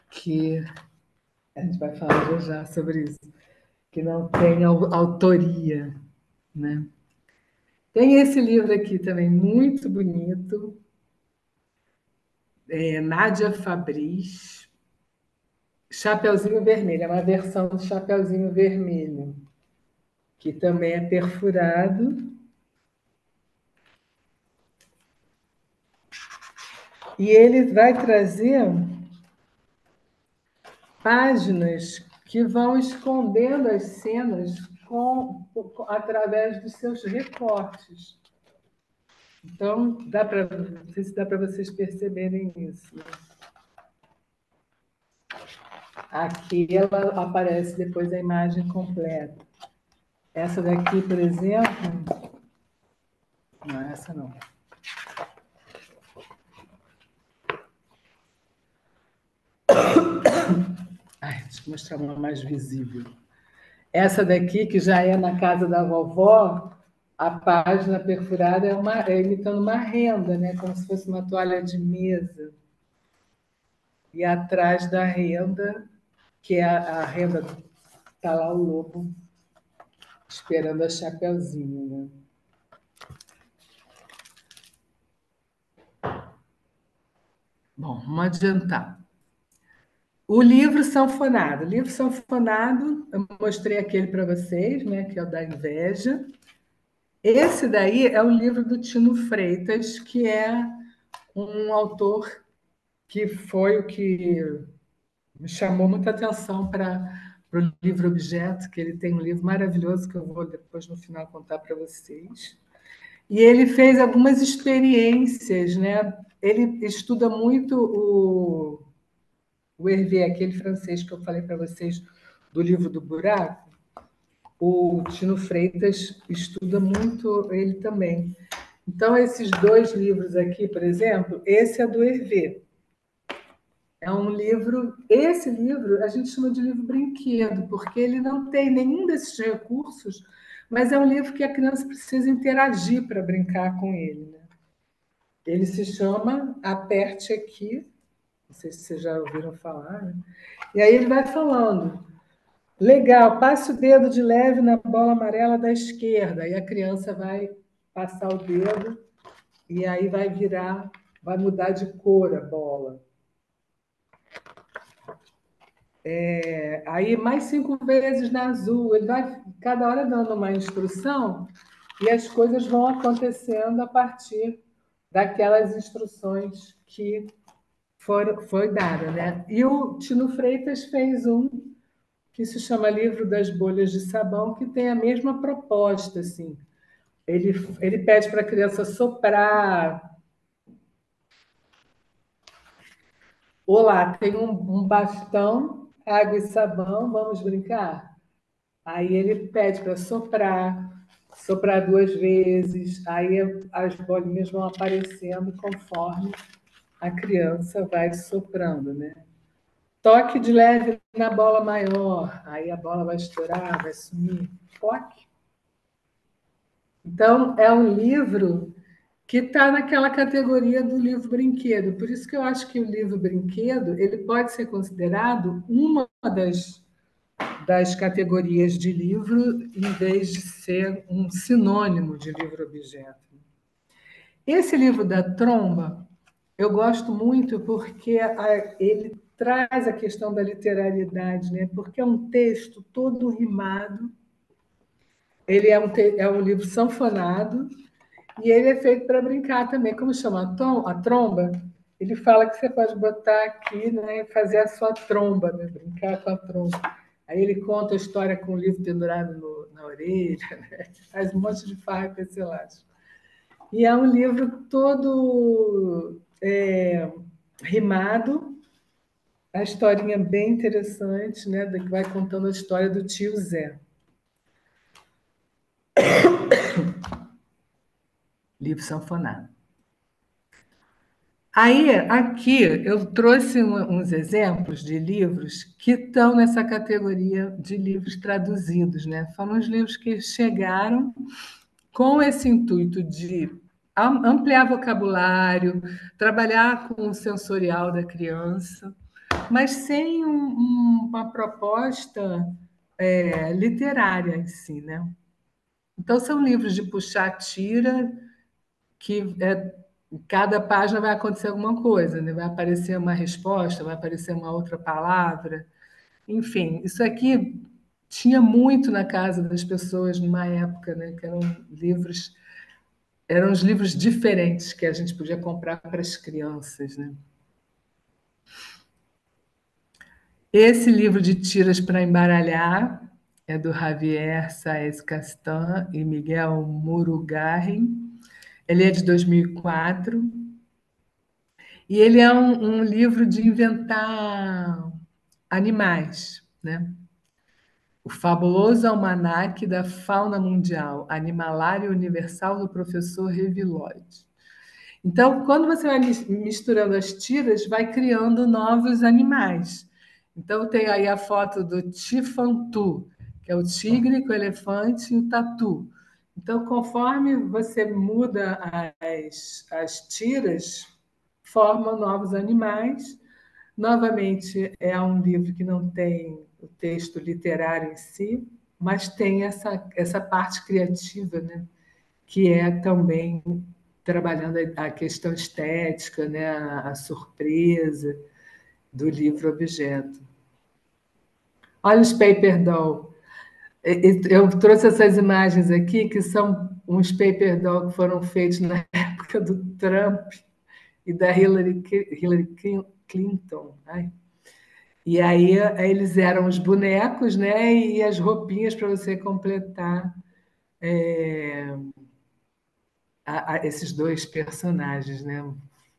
S1: que a gente vai falar já já sobre isso, que não tem autoria, né? Tem esse livro aqui também, muito bonito, Nádia Fabris, Chapeuzinho Vermelho, é uma versão do Chapeuzinho Vermelho, que também é perfurado. E ele vai trazer páginas que vão escondendo as cenas através dos seus recortes. Então, não sei se dá para vocês perceberem isso, né? Aqui ela aparece depois a imagem completa. Essa daqui, por exemplo... Não, essa não. Ai, deixa eu mostrar uma mais visível. Essa daqui, que já é na casa da vovó, a página perfurada é imitando uma renda, né? Como se fosse uma toalha de mesa. E atrás da renda, que é a renda, está lá o lobo esperando a Chapeuzinho, né? Bom, vamos adiantar. O livro sanfonado. O livro sanfonado, eu mostrei aquele para vocês, né? Que é o da inveja. Esse daí é o livro do Tino Freitas, que é um autor que foi o que me chamou muita atenção para o livro Objeto, que ele tem um livro maravilhoso que eu vou depois, no final, contar para vocês. E ele fez algumas experiências, né? Ele estuda muito o Hervé, aquele francês que eu falei para vocês do livro do buraco. O Tino Freitas estuda muito ele também. Então, esses dois livros aqui, por exemplo, esse é do Hervé. É um livro... Esse livro a gente chama de livro brinquedo, porque ele não tem nenhum desses recursos, mas é um livro que a criança precisa interagir para brincar com ele, né? Ele se chama Aperte Aqui, não sei se vocês já ouviram falar, né? E aí ele vai falando, legal, passe o dedo de leve na bola amarela da esquerda, e a criança vai passar o dedo, e aí vai virar, vai mudar de cor a bola. Aí mais 5 vezes na azul, ele vai cada hora dando uma instrução e as coisas vão acontecendo a partir daquelas instruções que foi dada, né? E o Tino Freitas fez um que se chama Livro das Bolhas de Sabão, que tem a mesma proposta, assim. Ele pede para a criança soprar. Olá, tem um bastão, água e sabão, vamos brincar? Aí ele pede para soprar, soprar 2 vezes, aí as bolinhas vão aparecendo conforme a criança vai soprando, né? Toque de leve na bola maior, aí a bola vai estourar, vai sumir. Toque. Então, é um livro que está naquela categoria do livro brinquedo. Por isso que eu acho que o livro brinquedo ele pode ser considerado uma das categorias de livro, em vez de ser um sinônimo de livro-objeto. Esse livro da Tromba, eu gosto muito porque ele traz a questão da literariedade, né? Porque é um texto todo rimado, ele é um livro sanfonado, e ele é feito para brincar também. Como chama a tromba? Ele fala que você pode botar aqui, né, e fazer a sua tromba, né, brincar com a tromba. Aí ele conta a história com o livro pendurado na orelha, né, faz um monte de farra com esse laço. E é um livro todo rimado, a historinha bem interessante, né, que vai contando a história do tio Zé. Livro sanfonado. Aí, aqui, eu trouxe uns exemplos de livros que estão nessa categoria de livros traduzidos, né? Foram os livros que chegaram com esse intuito de ampliar vocabulário, trabalhar com o sensorial da criança, mas sem uma proposta literária em si, né? Então, são livros de puxar tira, que cada página vai acontecer alguma coisa, né? Vai aparecer uma resposta, vai aparecer uma outra palavra. Enfim, isso aqui tinha muito na casa das pessoas numa época, né? Que eram os livros diferentes que a gente podia comprar para as crianças, né? Esse livro de tiras para embaralhar é do Javier Sáez Castan e Miguel Murugarren. Ele é de 2004. E ele é um livro de inventar animais, né? O Fabuloso Almanaque da Fauna Mundial, Animalário Universal do professor Revilloide. Então, quando você vai misturando as tiras, vai criando novos animais. Então, tem aí a foto do Tifantu, que é o tigre com o elefante e o tatu. Então, conforme você muda as tiras, formam novos animais. Novamente, é um livro que não tem o texto literário em si, mas tem essa parte criativa, né? Que é também trabalhando a questão estética, né? A surpresa do livro-objeto. Olha os paper doll. Eu trouxe essas imagens aqui, que são uns paper doll que foram feitos na época do Trump e da Hillary Clinton. Ai. E aí eles eram os bonecos, né? E as roupinhas para você completar esses dois personagens, né?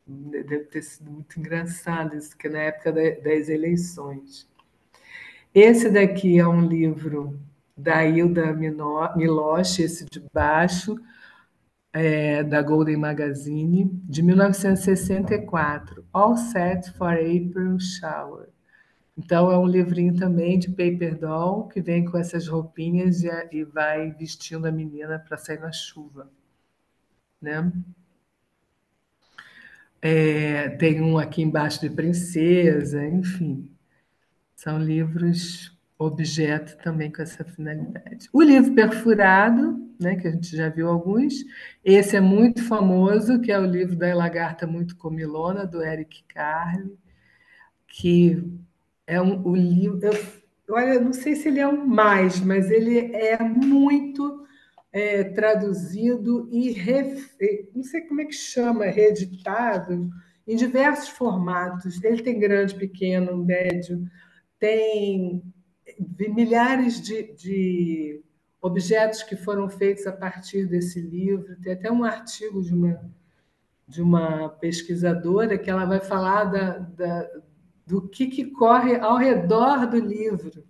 S1: Deve ter sido muito engraçado isso, que na época das eleições. Esse daqui é um livro da Hilda Miloche, esse de baixo, da Golden Magazine, de 1964, All Set for April Shower. Então, é um livrinho também de paper doll, que vem com essas roupinhas e vai vestindo a menina para sair na chuva, né? Tem um aqui embaixo de princesa, enfim. São livros objeto também com essa finalidade. O livro perfurado, né, que a gente já viu alguns, esse é muito famoso, que é o livro da Lagarta Muito Comilona, do Eric Carle, que é o livro. Olha, eu não sei se ele é o mais, mas ele é muito traduzido e não sei como é que chama, reeditado em diversos formatos. Ele tem grande, pequeno, médio, tem milhares de objetos que foram feitos a partir desse livro. Tem até um artigo de uma pesquisadora que ela vai falar do que corre ao redor do livro.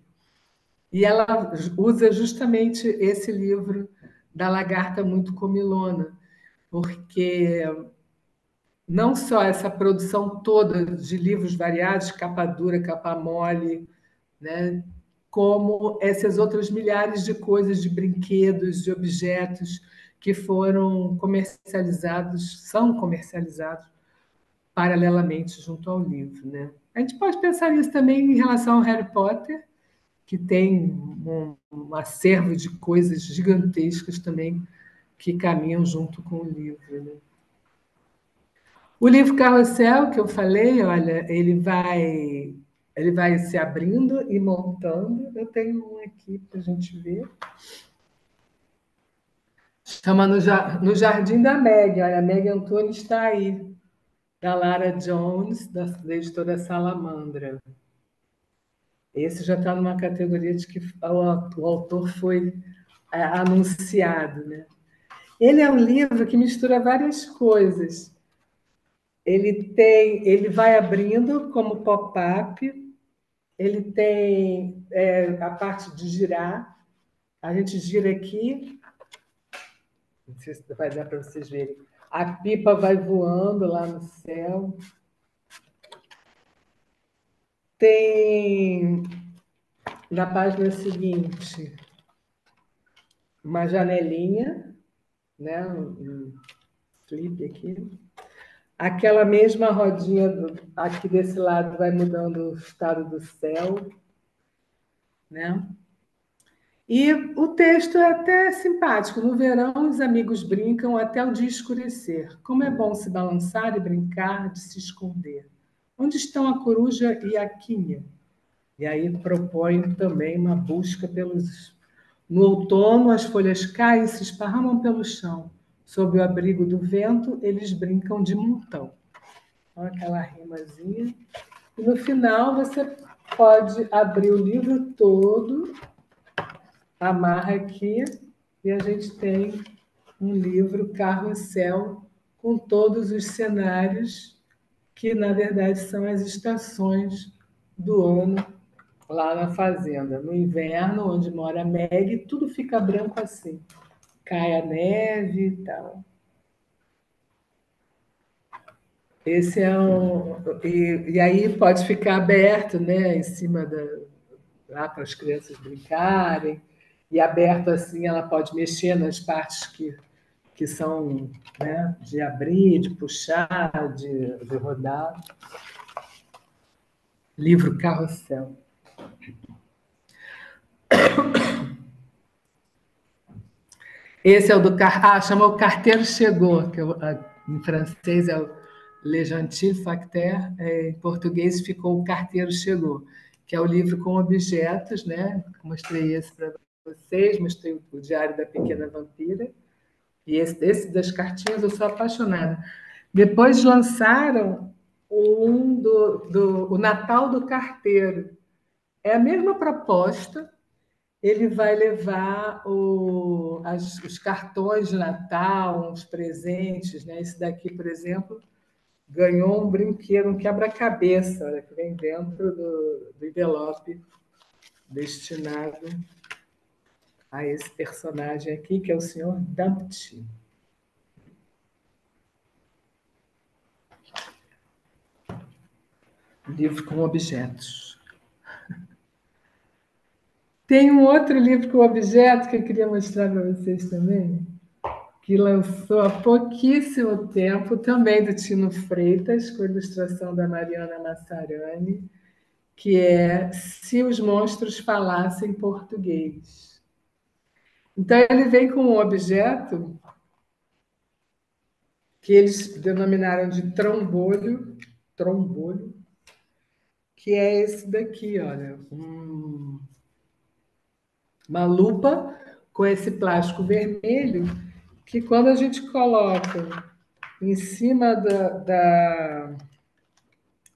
S1: E ela usa justamente esse livro da Lagarta Muito Comilona, porque não só essa produção toda de livros variados, capa dura, capa mole, né, como essas outras milhares de coisas, de brinquedos, de objetos que foram comercializados, são comercializados paralelamente junto ao livro, né? A gente pode pensar nisso também em relação ao Harry Potter, que tem um acervo de coisas gigantescas também que caminham junto com o livro, né? O livro Carrossel, que eu falei, olha, ele vai se abrindo e montando. Eu tenho um aqui para a gente ver. Chama No Jardim da Meg. Olha, a Meg Antunes está aí, da Lara Jones, da editora Salamandra. Esse já está numa categoria de que o autor foi anunciado, né? Ele é um livro que mistura várias coisas. Ele vai abrindo como pop-up, ele tem a parte de girar. A gente gira aqui, não sei se vai dar para vocês verem. A pipa vai voando lá no céu. Tem na página seguinte uma janelinha, né? Um flip aqui. Aquela mesma rodinha aqui desse lado vai mudando o estado do céu, né? E o texto é até simpático. No verão, os amigos brincam até o dia escurecer. Como é bom se balançar e brincar de se esconder. Onde estão a coruja e a quinha? E aí propõe também uma busca pelos. No outono, as folhas caem e se esparramam pelo chão. Sob o abrigo do vento, eles brincam de montão. Olha aquela rimazinha. E no final, você pode abrir o livro todo, amarra aqui, e a gente tem um livro Carrossel com todos os cenários que, na verdade, são as estações do ano lá na fazenda. No inverno, onde mora a Meg, tudo fica branco assim. Cai a neve e tal. Esse é um. E aí pode ficar aberto, né, em cima lá para as crianças brincarem. E aberto assim, ela pode mexer nas partes que são, né, de abrir, de puxar, de rodar. Livro Carrossel. Esse é o chama O Carteiro Chegou, que em francês é o Le Gentil Facteur, em português ficou O Carteiro Chegou, que é o livro com objetos, né? Mostrei esse para vocês, mostrei o Diário da Pequena Vampira, e esse das cartinhas eu sou apaixonada. Depois lançaram o Natal do Carteiro. É a mesma proposta, ele vai levar os cartões de Natal, os presentes, né? Esse daqui, por exemplo, ganhou um brinquedo, um quebra-cabeça, olha, que vem dentro do envelope destinado a esse personagem aqui, que é o Sr. Dumpty. Livro com objetos. Tem um outro livro com objeto que eu queria mostrar para vocês também, que lançou há pouquíssimo tempo, também do Tino Freitas, com ilustração da Mariana Massarani, que é Se os Monstros Falassem Português. Então, ele vem com um objeto que eles denominaram de trombolho, que é esse daqui, olha, uma lupa com esse plástico vermelho, que quando a gente coloca em cima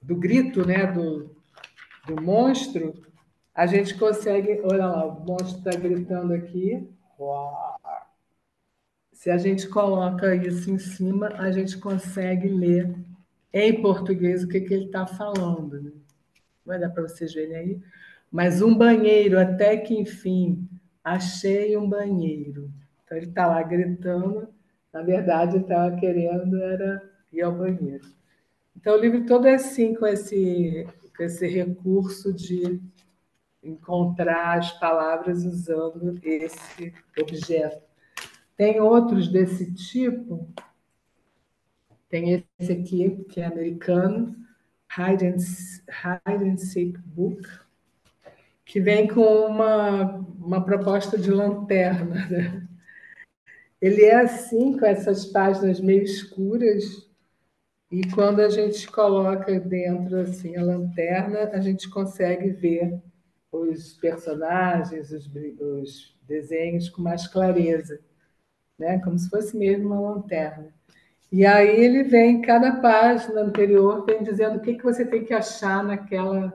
S1: do grito, né, do monstro, a gente consegue. Olha lá, o monstro está gritando aqui. Se a gente coloca isso em cima, a gente consegue ler em português o que, que ele está falando. Né? Vai dar para vocês verem aí. Mas um banheiro, até que enfim, achei um banheiro. Então ele está lá gritando, na verdade ele estava querendo era ir ao banheiro. Então o livro todo é assim, com esse recurso de encontrar as palavras usando esse objeto. Tem outros desse tipo, tem esse aqui, que é americano, Hide and Seek Book, que vem com uma proposta de lanterna. Né? Ele é assim, com essas páginas meio escuras, e quando a gente coloca dentro assim a lanterna, a gente consegue ver os personagens, os desenhos com mais clareza, né? Como se fosse mesmo uma lanterna. E aí ele vem, cada página anterior vem dizendo o que, que você tem que achar naquela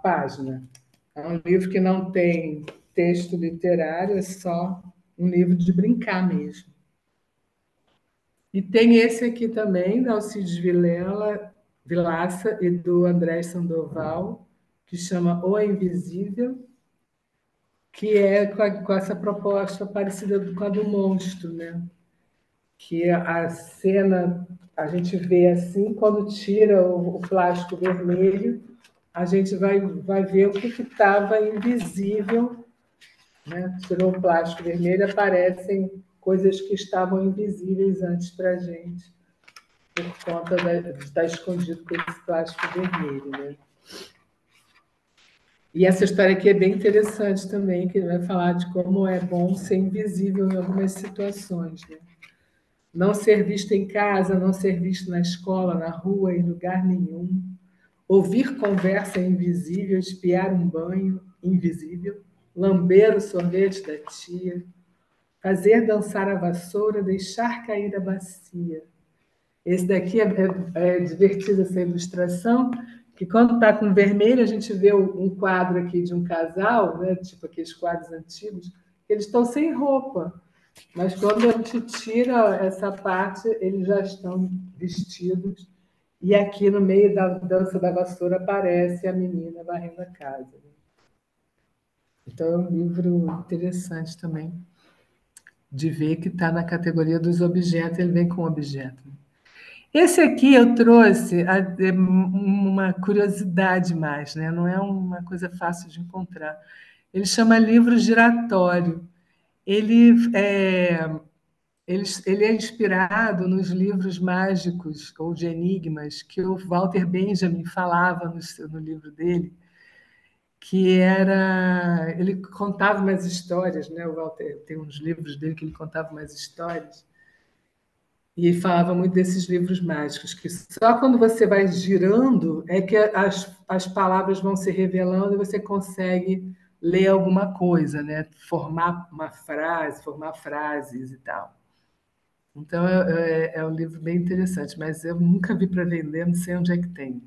S1: página. É um livro que não tem texto literário, é só um livro de brincar mesmo. E tem esse aqui também, da Alcides Vilaça e do André Sandoval, que chama O Invisível, que é com essa proposta parecida com a do monstro, né? Que a cena a gente vê assim, quando tira o plástico vermelho, a gente vai ver o que estava invisível, né? Tirou o plástico vermelho, aparecem coisas que estavam invisíveis antes para a gente, por conta de estar escondido com esse plástico vermelho. Né? E essa história aqui é bem interessante também, que vai falar de como é bom ser invisível em algumas situações. Né? Não ser visto em casa, não ser visto na escola, na rua, em lugar nenhum. Ouvir conversa invisível, espiar um banho invisível, lamber o sorvete da tia, fazer dançar a vassoura, deixar cair a bacia. Esse daqui é divertido, essa ilustração, que quando está com vermelho, a gente vê um quadro aqui de um casal, né, tipo aqueles quadros antigos, eles estão sem roupa. Mas quando a gente tira essa parte, eles já estão vestidos. E aqui no meio da dança da vassoura aparece a menina varrendo a casa. Então é um livro interessante também de ver que está na categoria dos objetos, ele vem com objeto. Esse aqui eu trouxe uma curiosidade mais, né? Não é uma coisa fácil de encontrar. Ele chama livro giratório. Ele ele é inspirado nos livros mágicos ou de enigmas que o Walter Benjamin falava no livro dele, que era. Ele contava umas histórias, né? O Walter tem uns livros dele que ele contava umas histórias, e falava muito desses livros mágicos, que só quando você vai girando é que as palavras vão se revelando e você consegue ler alguma coisa, né? Formar uma frase, formar frases e tal. Então é um livro bem interessante, mas eu nunca vi para vender, não sei onde é que tem.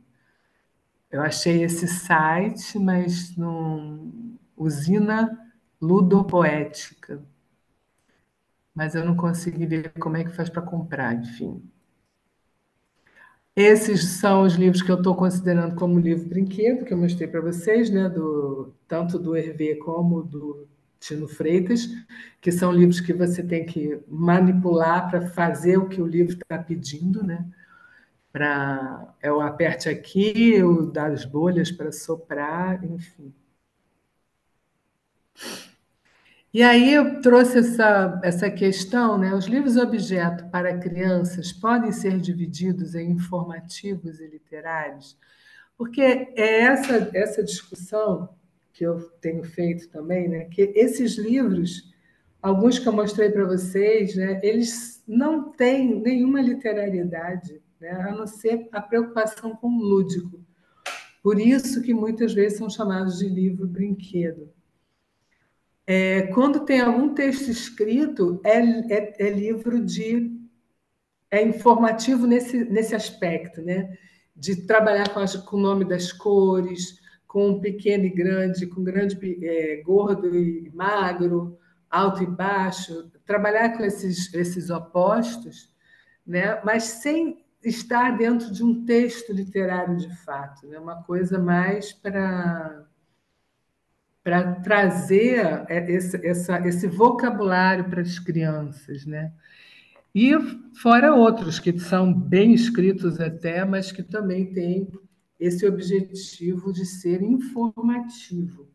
S1: Eu achei esse site, mas não. Usina Ludopoética, mas eu não consegui ver como é que faz para comprar, enfim. Esses são os livros que eu estou considerando como livro brinquedo, que eu mostrei para vocês, né? Tanto do Hervé como do Tino Freitas, que são livros que você tem que manipular para fazer o que o livro está pedindo, né? É o aperte aqui, o das bolhas para soprar, enfim. E aí eu trouxe essa questão, né? Os livros objeto para crianças podem ser divididos em informativos e literários, porque é essa discussão que eu tenho feito também, né? Que esses livros, alguns que eu mostrei para vocês, né? Eles não têm nenhuma literariedade, né? A não ser a preocupação com o lúdico. Por isso que muitas vezes são chamados de livro-brinquedo. Quando tem algum texto escrito, é livro é informativo nesse aspecto, né? De trabalhar com o nome das cores, com pequeno e grande, com grande, gordo e magro, alto e baixo, trabalhar com esses opostos, né? Mas sem estar dentro de um texto literário de fato, né? Uma coisa mais para trazer esse vocabulário para as crianças, né? E fora outros que são bem escritos até, mas que também têm esse objetivo de ser informativo.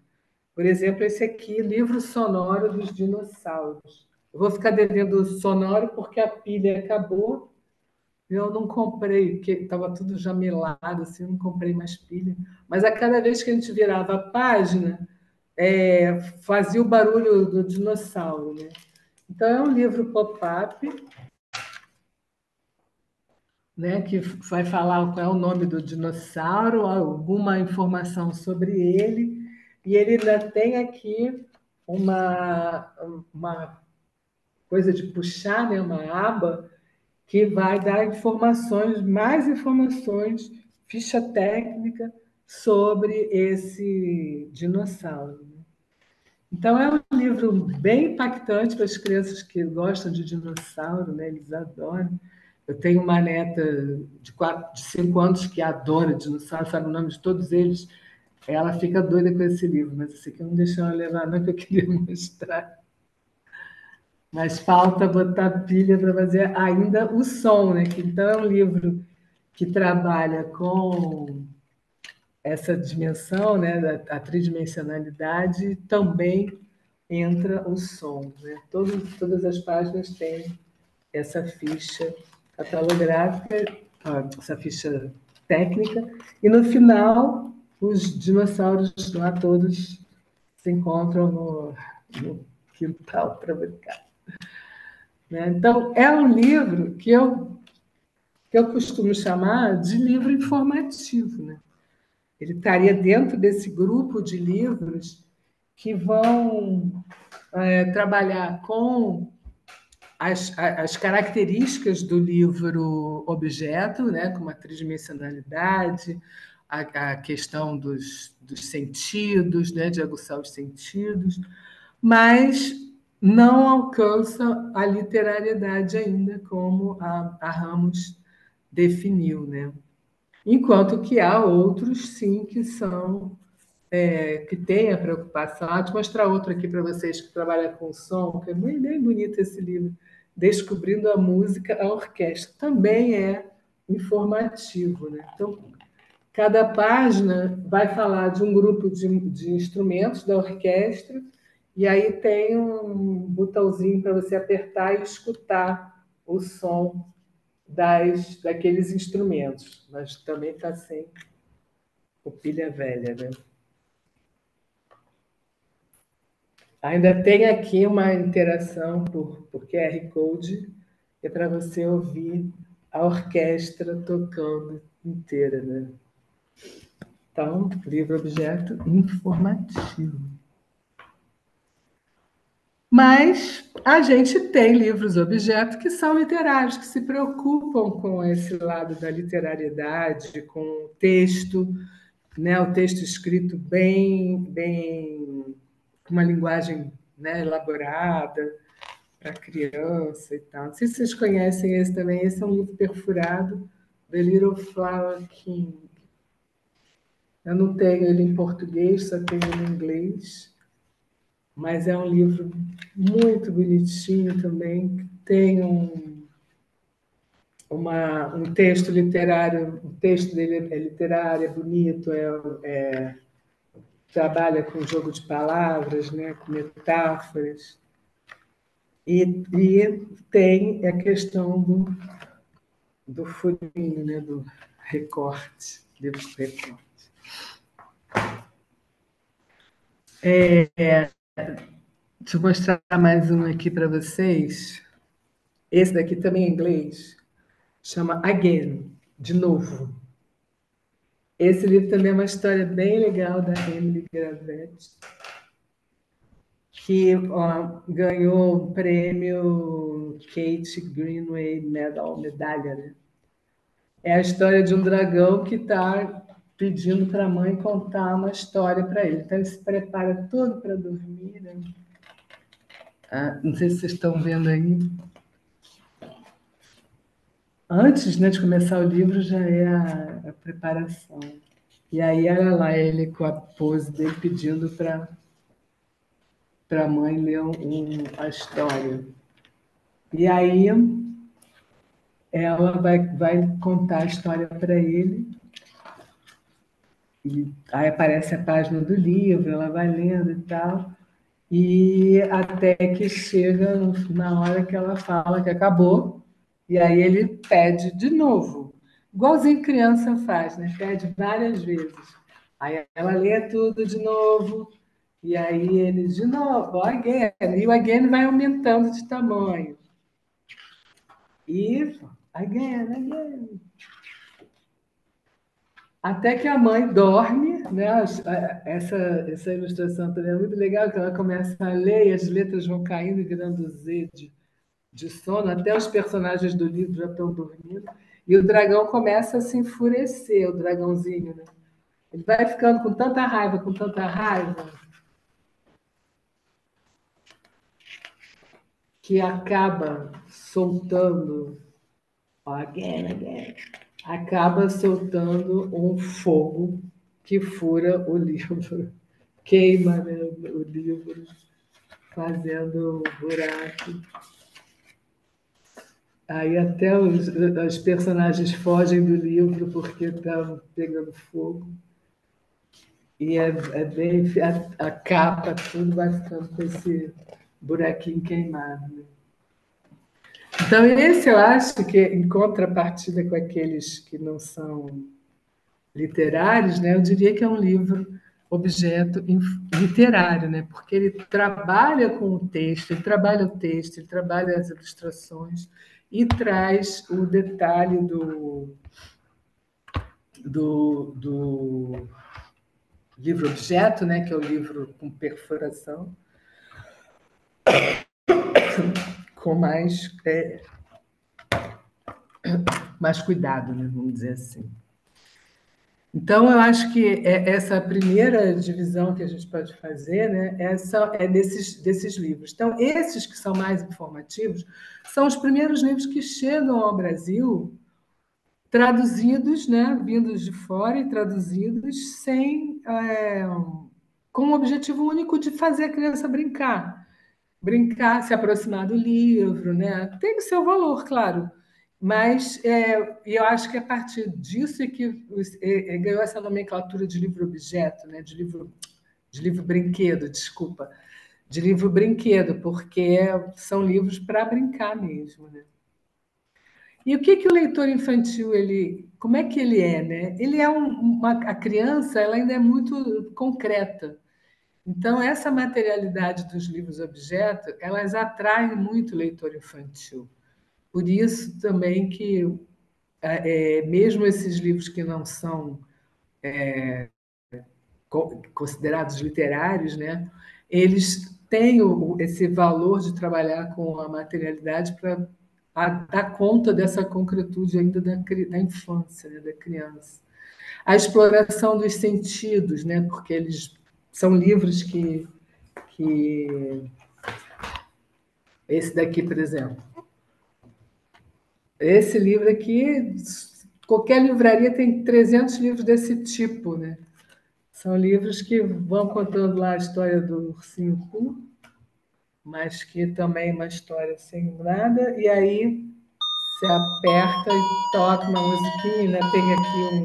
S1: Por exemplo, esse aqui, Livro Sonoro dos Dinossauros. Eu vou ficar devendo o sonoro porque a pilha acabou. Eu não comprei, porque estava tudo já melado, assim, não comprei mais pilha. Mas a cada vez que a gente virava a página, fazia o barulho do dinossauro, né? Então, é um livro pop-up, né, que vai falar qual é o nome do dinossauro, alguma informação sobre ele, e ele ainda tem aqui uma coisa de puxar, né, uma aba, que vai dar informações, mais informações, ficha técnica sobre esse dinossauro. Então, é um livro bem impactante para as crianças que gostam de dinossauro, né? Eles adoram. Eu tenho uma neta de 5 anos que adora dinossauro, sabe o nome de todos eles. Ela fica doida com esse livro, mas esse aqui eu não deixei ela levar, não, que eu queria mostrar. Mas falta botar pilha para fazer ainda o som, né? Então, é um livro que trabalha com essa dimensão, né, da tridimensionalidade, também entra o som. Né? Todas as páginas têm essa ficha catalográfica, essa ficha técnica, e no final os dinossauros lá todos se encontram no quintal para brincar. Né? Então, é um livro que eu costumo chamar de livro informativo. Né? Ele estaria dentro desse grupo de livros que vão trabalhar com as características do livro objeto, né, como a tridimensionalidade, a questão dos sentidos, né, de aguçar os sentidos, mas não alcança a literariedade ainda, como a Ramos definiu, né? Enquanto que há outros, sim, que têm a preocupação. Vou te mostrar outro aqui para vocês que trabalha com som, que é bem bonito esse livro, Descobrindo a Música, a Orquestra. Também é informativo, né? Então, cada página vai falar de um grupo de instrumentos da orquestra, e aí tem um botãozinho para você apertar e escutar o som daqueles instrumentos, mas também está sem o pilha velha, né? Ainda tem aqui uma interação por QR Code, que é para você ouvir a orquestra tocando inteira, né? Então, livro-objeto informativo. Mas a gente tem livros-objeto que são literários, que se preocupam com esse lado da literariedade, com o texto, né? O texto escrito bem, com uma linguagem, né, elaborada para criança e tal. Não sei se vocês conhecem esse também. Esse é um livro perfurado, The Little Flower King. Eu não tenho ele em português, só tenho ele em inglês, mas é um livro muito bonitinho também. Tem um texto literário, o texto dele é literário, é bonito, trabalha com jogo de palavras, né, com metáforas. E tem a questão do furinho, né? Do recorte, livro com recorte. Deixa eu mostrar mais um aqui para vocês. Esse daqui também é inglês. Chama Again, de novo. Esse livro também é uma história bem legal da Emily Gravett, que ganhou o prêmio Kate Greenaway medalha, né? É a história de um dragão que está pedindo para a mãe contar uma história para ele. Então ele se prepara todo para dormir, né? Não sei se vocês estão vendo aí. Antes, né, de começar o livro já é a preparação. E aí olha lá ele com a pose dele pedindo para a mãe ler a história. E aí ela vai contar a história para ele. E aí aparece a página do livro, ela vai lendo e tal. E até que chega na hora que ela fala que acabou. E aí ele pede de novo. Igualzinho criança faz, né? Pede várias vezes. Aí ela lê tudo de novo. E aí ele, de novo, again. E o again vai aumentando de tamanho. E again. Até que a mãe dorme, né? Essa ilustração também é muito legal, que ela começa a ler e as letras vão caindo e virando Z de sono, até os personagens do livro já estão dormindo, e o dragão começa a se enfurecer, o dragãozinho, né? Ele vai ficando com tanta raiva, que acaba soltando, again, acaba soltando um fogo que fura o livro, queima, né, o livro, fazendo um buraco. Aí até os personagens fogem do livro porque estão pegando fogo. E é bem. A capa, tudo vai ficando com esse buraquinho queimado. Né? Então, esse eu acho que, em contrapartida com aqueles que não são literários, né, eu diria que é um livro objeto literário, né, porque ele trabalha com o texto, ele trabalha o texto, ele trabalha as ilustrações e traz o detalhe do livro-objeto, né, que é o livro com perfuração, com mais cuidado, né, vamos dizer assim. Então, eu acho que essa primeira divisão que a gente pode fazer, né, é desses livros. Então, esses que são mais informativos são os primeiros livros que chegam ao Brasil traduzidos, né, vindos de fora e traduzidos com o objetivo único de fazer a criança brincar, se aproximar do livro, né? Tem o seu valor, claro, mas eu acho que a partir disso é que ganhou essa nomenclatura de livro-objeto, né? De livro-brinquedo, desculpa, de livro-brinquedo, porque são livros para brincar mesmo, né? E o que o leitor infantil como é que ele é, né? Ele é a criança, ela ainda é muito concreta. Então, essa materialidade dos livros-objeto, elas atraem muito o leitor infantil. Por isso também que, mesmo esses livros que não são considerados literários, né, eles têm esse valor de trabalhar com a materialidade para dar conta dessa concretude ainda da infância, né, da criança. A exploração dos sentidos, né, porque eles são livros que esse daqui, por exemplo. Esse livro aqui, qualquer livraria tem 300 livros desse tipo, né? São livros que vão contando lá a história do ursinho Pooh, mas que também é uma história sem nada, e aí você aperta e toca uma musiquinha, né? Tem aqui um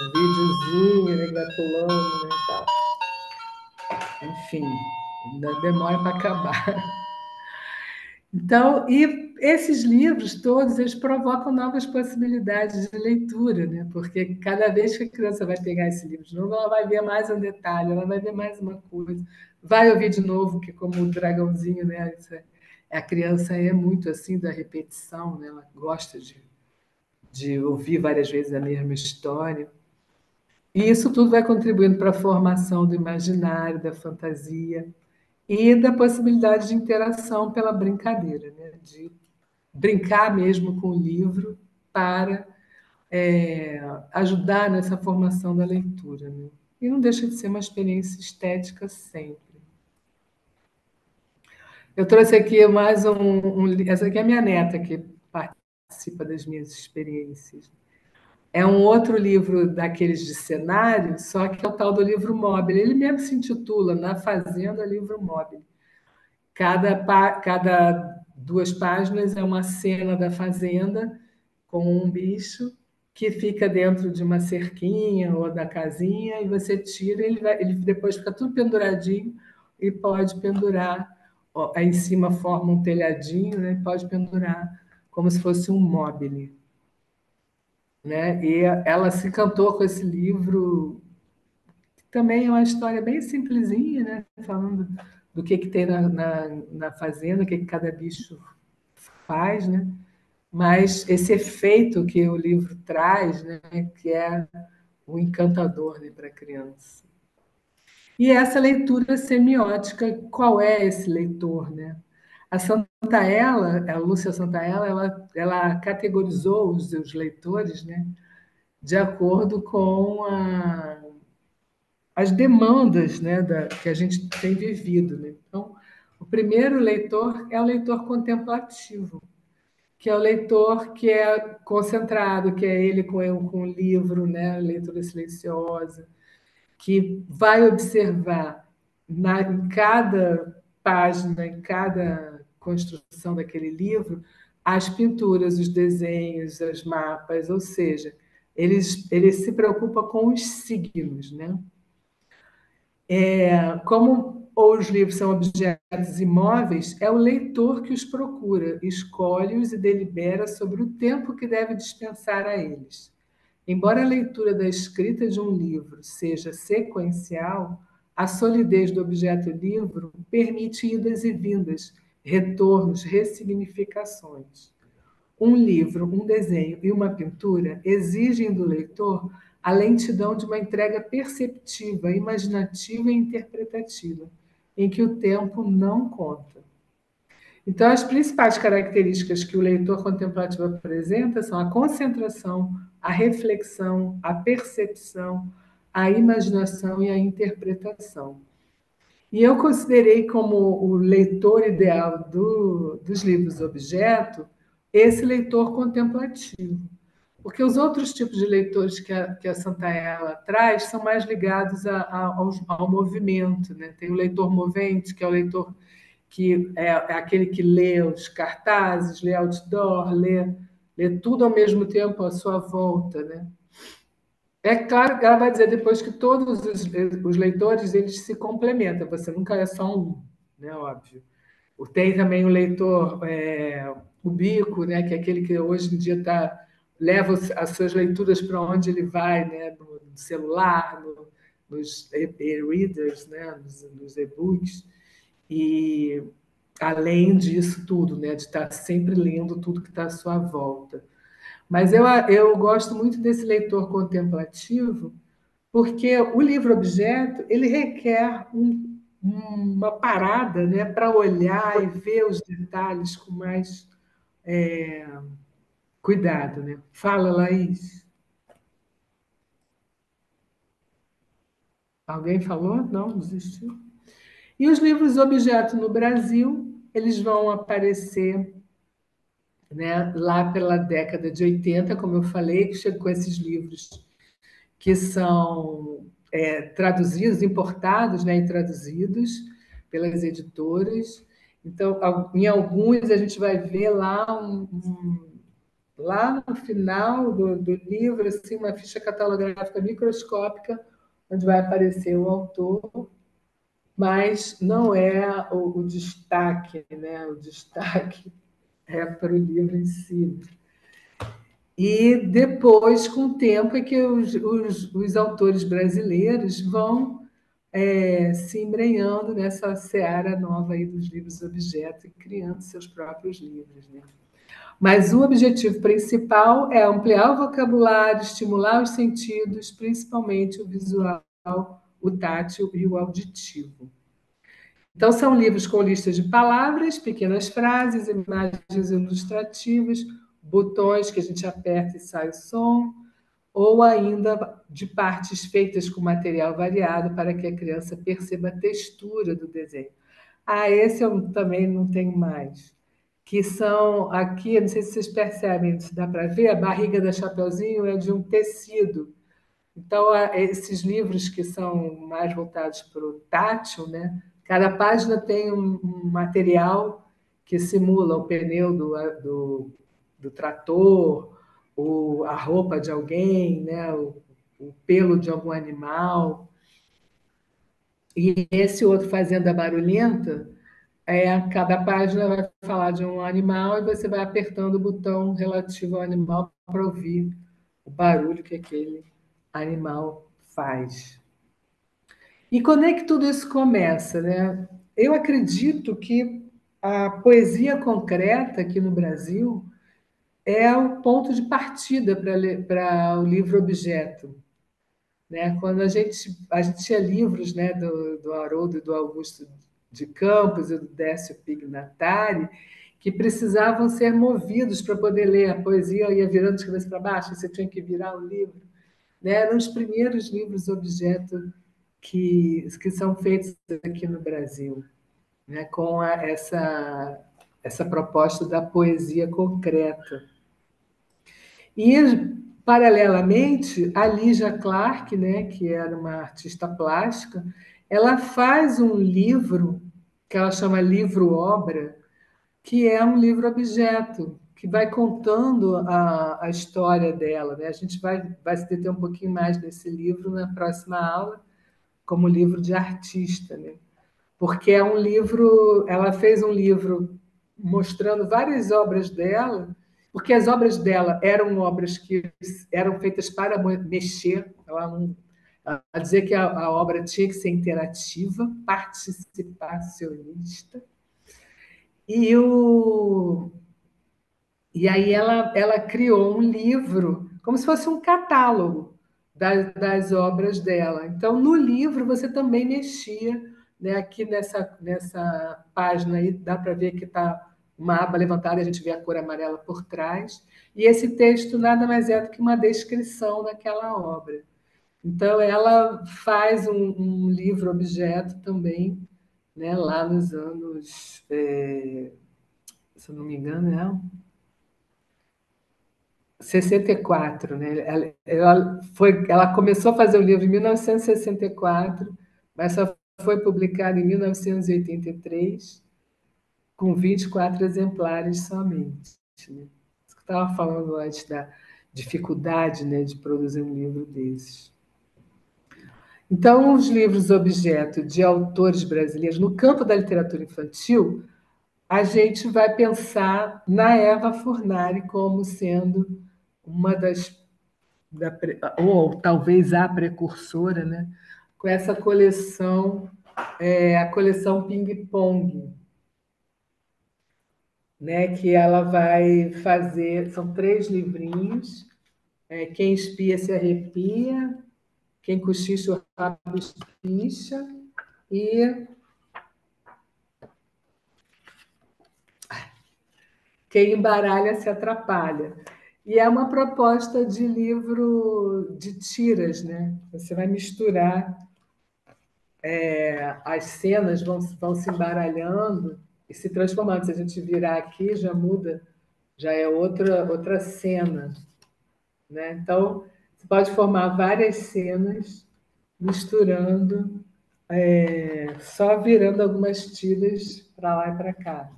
S1: videozinho, ele vai pulando, né, e tal. Enfim, ainda demora para acabar. Então, e esses livros todos, eles provocam novas possibilidades de leitura, né? Porque cada vez que a criança vai pegar esse livro de novo, ela vai ver mais um detalhe, ela vai ver mais uma coisa, vai ouvir de novo, que como o dragãozinho, né? A criança é muito assim da repetição, né? Ela gosta de ouvir várias vezes a mesma história. E isso tudo vai contribuindo para a formação do imaginário, da fantasia e da possibilidade de interação pela brincadeira, né? De brincar mesmo com o livro para ajudar nessa formação da leitura. Né? E não deixa de ser uma experiência estética sempre. Eu trouxe aqui mais essa aqui é a minha neta que participa das minhas experiências. É um outro livro daqueles de cenário, só que é o tal do livro móvel. Ele mesmo se intitula Na Fazenda Livro Móvel. Cada duas páginas é uma cena da fazenda com um bicho que fica dentro de uma cerquinha ou da casinha e você tira, ele depois fica tudo penduradinho e pode pendurar. Ó, aí em cima forma um telhadinho, né? Pode pendurar como se fosse um mobile, né? E ela se encantou com esse livro. Também é uma história bem simplesinha, né? Falando do que tem na fazenda, o que cada bicho faz, né? Mas esse efeito que o livro traz, né? Que é o encantador, né, para a criança. E essa leitura semiótica, qual é esse leitor, né? A Santaella, a Lúcia Santaella, ela categorizou os seus leitores, né, de acordo com as demandas, né, que a gente tem vivido. Né? Então, o primeiro leitor é o leitor contemplativo, que é o leitor que é concentrado, que é ele com o livro, né, leitura silenciosa, que vai observar em cada página, em cada construção daquele livro, as pinturas, os desenhos, os mapas, ou seja, ele se preocupa com os signos, né? Como os livros são objetos imóveis, é o leitor que os procura, escolhe-os e delibera sobre o tempo que deve dispensar a eles. Embora a leitura da escrita de um livro seja sequencial, a solidez do objeto livro permite idas e vindas, retornos, ressignificações. Um livro, um desenho e uma pintura exigem do leitor a lentidão de uma entrega perceptiva, imaginativa e interpretativa, em que o tempo não conta. Então, as principais características que o leitor contemplativo apresenta são a concentração, a reflexão, a percepção, a imaginação e a interpretação. E eu considerei como o leitor ideal dos livros objeto esse leitor contemplativo. Porque os outros tipos de leitores que a Santaella traz são mais ligados ao movimento. Né? Tem o leitor movente, que é o leitor que é aquele que lê os cartazes, lê outdoor, lê tudo ao mesmo tempo à sua volta. Né? É claro que ela vai dizer depois que todos os leitores eles se complementam, você nunca é só um, né? Óbvio. Tem também o leitor ubico, né? Que é aquele que hoje em dia leva as suas leituras para onde ele vai, né? No celular, nos e-readers, né? Nos e-books. E além disso tudo, né? De estar sempre lendo tudo que está à sua volta. Mas eu gosto muito desse leitor contemplativo, porque o livro-objeto ele requer uma parada, né, para olhar e ver os detalhes com mais cuidado. Né? Fala, Laís. Alguém falou? Não, desistiu. E os livros-objeto no Brasil, eles vão aparecer, né, lá pela década de 80, como eu falei, que chegou com esses livros que são traduzidos, importados, né, e traduzidos pelas editoras. Então, em alguns a gente vai ver lá no final do livro, assim, uma ficha catalográfica microscópica, onde vai aparecer o autor, mas não é o destaque, né? O destaque é para o livro em si. E depois, com o tempo, é que os autores brasileiros vão se embrenhando nessa seara nova aí dos livros objeto e criando seus próprios livros, né? Mas o objetivo principal é ampliar o vocabulário, estimular os sentidos, principalmente o visual, o tátil e o auditivo. Então, são livros com listas de palavras, pequenas frases, imagens ilustrativas, botões que a gente aperta e sai o som, ou ainda de partes feitas com material variado para que a criança perceba a textura do desenho. Ah, esse eu também não tenho mais. Que são aqui, não sei se vocês percebem, se dá para ver, a barriga da Chapeuzinho é de um tecido. Então, esses livros que são mais voltados para o tátil, né? Cada página tem um material que simula o pneu do trator, a roupa de alguém, né? O pelo de algum animal. E esse outro Fazenda Barulhenta, cada página vai falar de um animal e você vai apertando o botão relativo ao animal para ouvir o barulho que aquele animal faz. E quando é que tudo isso começa, né? Eu acredito que a poesia concreta aqui no Brasil é o ponto de partida para o livro objeto, né? Quando a gente tinha livros, né, do Haroldo e do Augusto de Campos e do Décio Pignatari, que precisavam ser movidos para poder ler. A poesia ia virando de cabeça para baixo, você tinha que virar o livro, né? Eram os primeiros livros objeto que são feitos aqui no Brasil, né? Com essa proposta da poesia concreta. E, paralelamente, a Lígia Clark, né, que era uma artista plástica, ela faz um livro que ela chama livro-obra, que é um livro-objeto, que vai contando a história dela, né? A gente vai se deter um pouquinho mais nesse livro na próxima aula, como livro de artista, né? Porque é um livro, ela fez um livro mostrando várias obras dela, porque as obras dela eram obras que eram feitas para mexer, ela dizia que a obra tinha que ser interativa, participacionista, e, e aí ela criou um livro, como se fosse um catálogo das obras dela. Então, no livro, você também mexia, né? Aqui nessa página aí, dá para ver que está uma aba levantada, a gente vê a cor amarela por trás, e esse texto nada mais é do que uma descrição daquela obra. Então, ela faz um livro-objeto também, né? Lá nos anos, se eu não me engano, 64, né? Ela começou a fazer o livro em 1964, mas só foi publicado em 1983, com 24 exemplares somente, né? Isso que eu estava falando antes da dificuldade, né, de produzir um livro desses. Então, os livros objeto de autores brasileiros, no campo da literatura infantil, a gente vai pensar na Eva Furnari como sendo uma das ou talvez a precursora, né? Com essa coleção, a coleção Ping Pong, né? Que ela vai fazer, são 3 livrinhos, Quem espia se arrepia, Quem cochicha o rabo espicha e Quem embaralha se atrapalha. E é uma proposta de livro de tiras, né? Você vai misturar, as cenas vão se embaralhando e se transformando. Se a gente virar aqui, já muda, já é outra cena, né? Então, você pode formar várias cenas misturando, só virando algumas tiras para lá e para cá.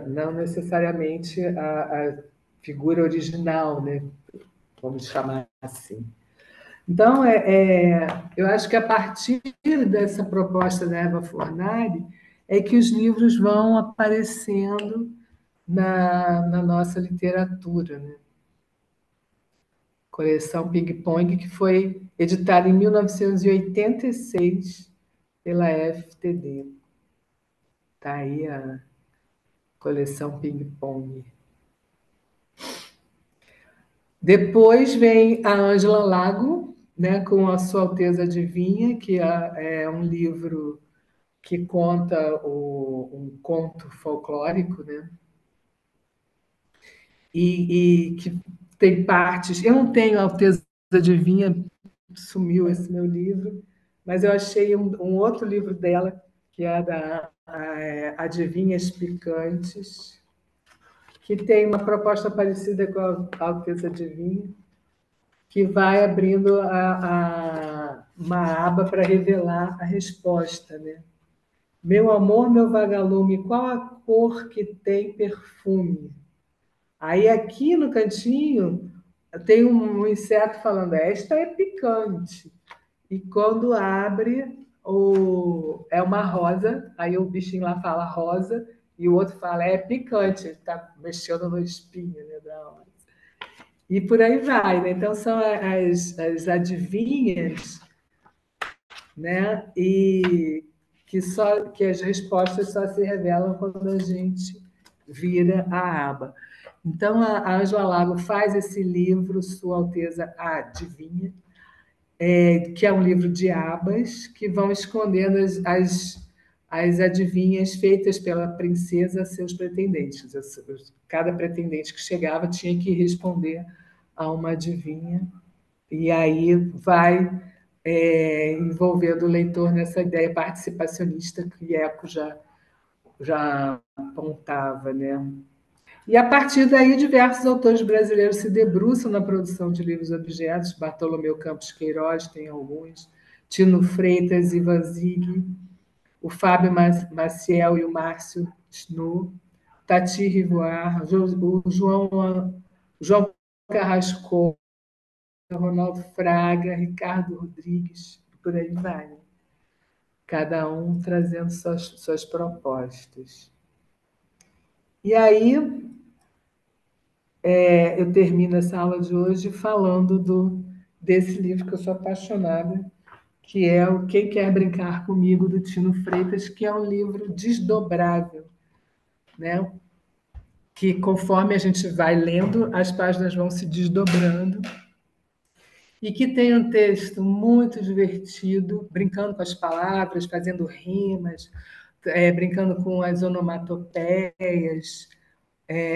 S1: Não necessariamente a figura original, né? Vamos chamar assim. Então, eu acho que a partir dessa proposta da Eva Fornari é que os livros vão aparecendo na nossa literatura, né? Coleção Ping Pong, que foi editada em 1986 pela FTD. Está aí a coleção Ping Pong. Depois vem a Ângela Lago, né, com A Sua Alteza Adivinha, que é um livro que conta um conto folclórico, né? E que tem partes. Eu não tenho Alteza Adivinha, sumiu esse meu livro, mas eu achei um outro livro dela, que é da Adivinhas Picantes, que tem uma proposta parecida com a Alteza Adivinha, que vai abrindo uma aba para revelar a resposta, né? Meu amor, meu vagalume, qual a cor que tem perfume? Aí aqui no cantinho tem um inseto falando, esta é picante. E quando abre, é uma rosa, aí o bichinho lá fala rosa, e o outro fala, é picante, ele está mexendo no espinho, né, da rosa. E por aí vai, né? Então são as adivinhas, né? E que as respostas só se revelam quando a gente vira a aba. Então a Ângela Lago faz esse livro, Sua Alteza a Adivinha, que é um livro de abas que vão escondendo as adivinhas feitas pela princesa a seus pretendentes. Cada pretendente que chegava tinha que responder a uma adivinha, e aí vai envolvendo o leitor nessa ideia participacionista que Eco já apontava, né? E a partir daí, diversos autores brasileiros se debruçam na produção de livros-objetos. Bartolomeu Campos Queiroz tem alguns, Tino Freitas, Ivan Zig, o Fábio Maciel e o Márcio Snu, Tati Rivoar, João Carrasco, Ronaldo Fraga, Ricardo Rodrigues, por aí vai. Cada um trazendo suas propostas. E aí, eu termino essa aula de hoje falando desse livro que eu sou apaixonada, que é o Quem Quer Brincar Comigo, do Tino Freitas, que é um livro desdobrável, né? Que conforme a gente vai lendo, as páginas vão se desdobrando, e que tem um texto muito divertido, brincando com as palavras, fazendo rimas, brincando com as onomatopeias.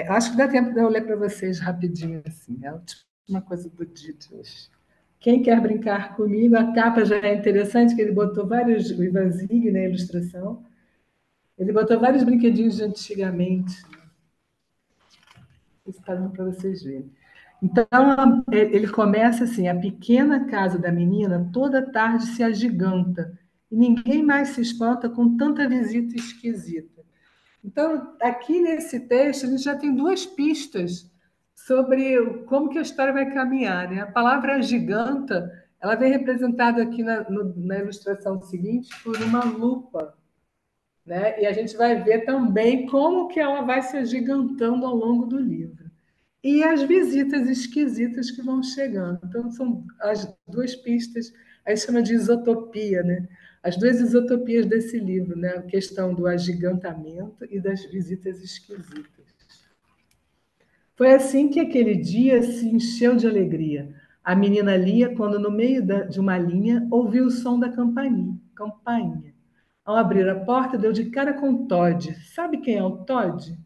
S1: Acho que dá tempo de eu ler para vocês rapidinho, assim, é a última coisa do Didi hoje. Quem quer brincar comigo? A capa já é interessante, que ele botou vários, o Ivan Zig, na ilustração, ele botou vários brinquedinhos de antigamente. Isso está dando para vocês verem. Então, ele começa assim: a pequena casa da menina toda tarde se agiganta, e ninguém mais se espanta com tanta visita esquisita. Então, aqui nesse texto, a gente já tem duas pistas sobre como que a história vai caminhar, né? A palavra giganta, ela vem representada aqui na ilustração seguinte por uma lupa, né? E a gente vai ver também como que ela vai se agigantando ao longo do livro. E as visitas esquisitas que vão chegando. Então, são as duas pistas, aí chama de isotopia, né? As duas isotopias desse livro, né? A questão do agigantamento e das visitas esquisitas. Foi assim que aquele dia se encheu de alegria. A menina lia quando, no meio de uma linha, ouviu o som da campainha. Ao abrir a porta, deu de cara com Todd. Sabe quem é o Todd?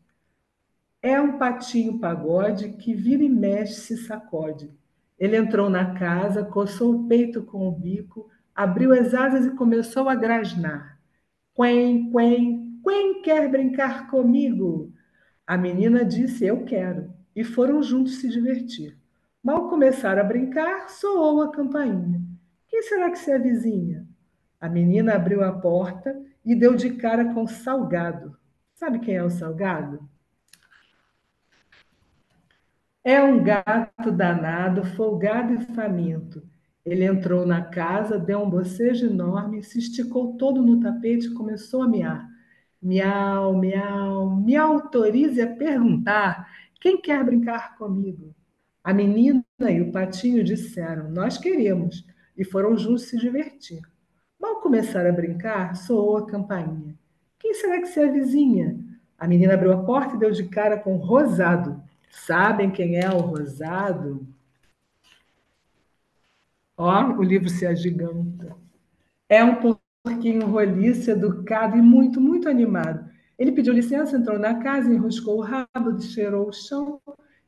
S1: É um patinho pagode que vira e mexe se sacode. Ele entrou na casa, coçou o peito com o bico, abriu as asas e começou a grasnar. Quen, quen, quen quer brincar comigo? A menina disse, eu quero, e foram juntos se divertir. Mal começaram a brincar, soou a campainha. Quem será que se avizinha? A menina abriu a porta e deu de cara com Salgado. Sabe quem é o Salgado? É um gato danado, folgado e faminto. Ele entrou na casa, deu um bocejo enorme, se esticou todo no tapete e começou a miar. Miau, miau, me autorize a perguntar quem quer brincar comigo? A menina e o patinho disseram: Nós queremos, e foram juntos se divertir. Mal começaram a brincar, soou a campainha. Quem será que se avizinha? A menina abriu a porta e deu de cara com o Rosado. Sabem quem é o Rosado? Ó, o livro se agiganta. É um porquinho roliço, educado e muito, muito animado. Ele pediu licença, entrou na casa, enroscou o rabo, cheirou o chão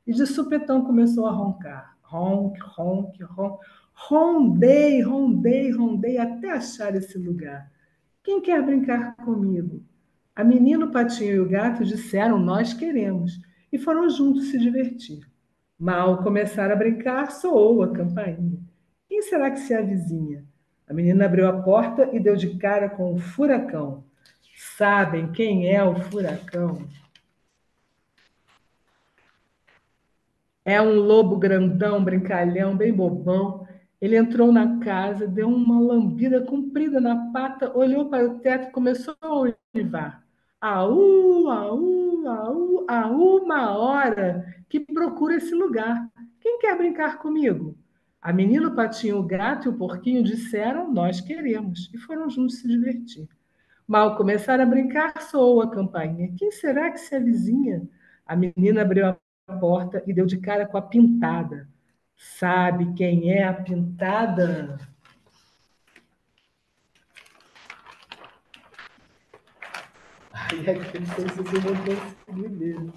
S1: e de supetão começou a roncar. Ronque, ronque, ronque. Rondei, rondei, rondei até achar esse lugar. Quem quer brincar comigo? A menina, o patinho e o gato disseram: Nós queremos, e foram juntos se divertir. Mal começaram a brincar, soou a campainha. Quem será que se avizinha? A menina abriu a porta e deu de cara com o furacão. Sabem quem é o furacão? É um lobo grandão, brincalhão, bem bobão. Ele entrou na casa, deu uma lambida comprida na pata, olhou para o teto e começou a uivar. Aú, aú, aú, há uma hora que procura esse lugar. Quem quer brincar comigo? A menina, o patinho, o gato e o porquinho disseram: Nós queremos, e foram juntos se divertir. Mal começaram a brincar, soou a campainha. Quem será que se avizinha? A menina abriu a porta e deu de cara com a pintada. Sabe quem é a pintada? Ai, é que não sei se eu vou conseguir mesmo.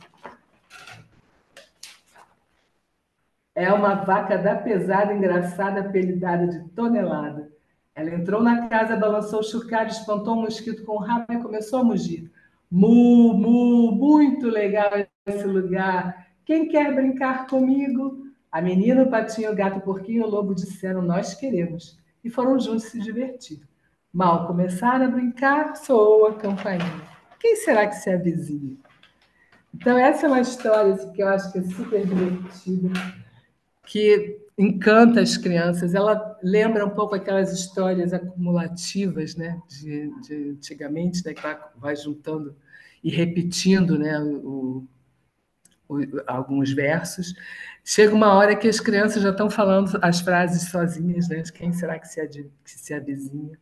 S1: É uma vaca da pesada, engraçada, apelidada de tonelada. Ela entrou na casa, balançou o chocalho, espantou um mosquito com o rabo e começou a mugir. Mu, mu, muito legal esse lugar. Quem quer brincar comigo? A menina, o patinho, o gato, o porquinho e o lobo disseram: Nós queremos. E foram juntos se divertir. Mal começaram a brincar, soou a campainha. Quem será que se avizinha? Então, essa é uma história assim, que eu acho que é super divertida, que encanta as crianças. Ela lembra um pouco aquelas histórias acumulativas, né, de antigamente, né, que vai juntando e repetindo, né, alguns versos. Chega uma hora que as crianças já estão falando as frases sozinhas, né, de quem será que se avizinha.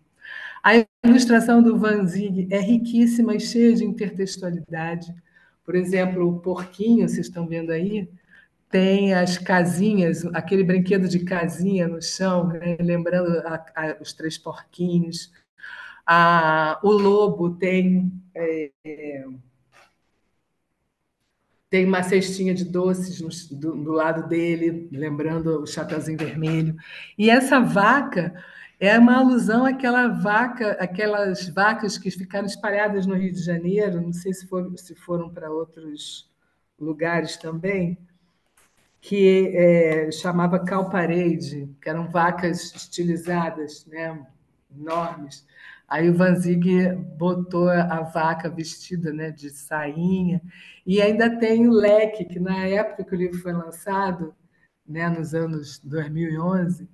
S1: A ilustração do Van Zig é riquíssima e cheia de intertextualidade. Por exemplo, o porquinho, vocês estão vendo aí, tem as casinhas, aquele brinquedo de casinha no chão, né? Lembrando os três porquinhos. O lobo tem uma cestinha de doces do lado dele, lembrando o Chapeuzinho Vermelho. E essa vaca é uma alusão àquela vaca, aquelas vacas que ficaram espalhadas no Rio de Janeiro, não sei se foram para outros lugares também, que chamava cow parade, que eram vacas estilizadas, né, enormes. Aí o Van Zig botou a vaca vestida, né, de sainha, e ainda tem o leque, que na época que o livro foi lançado, né, nos anos 2011,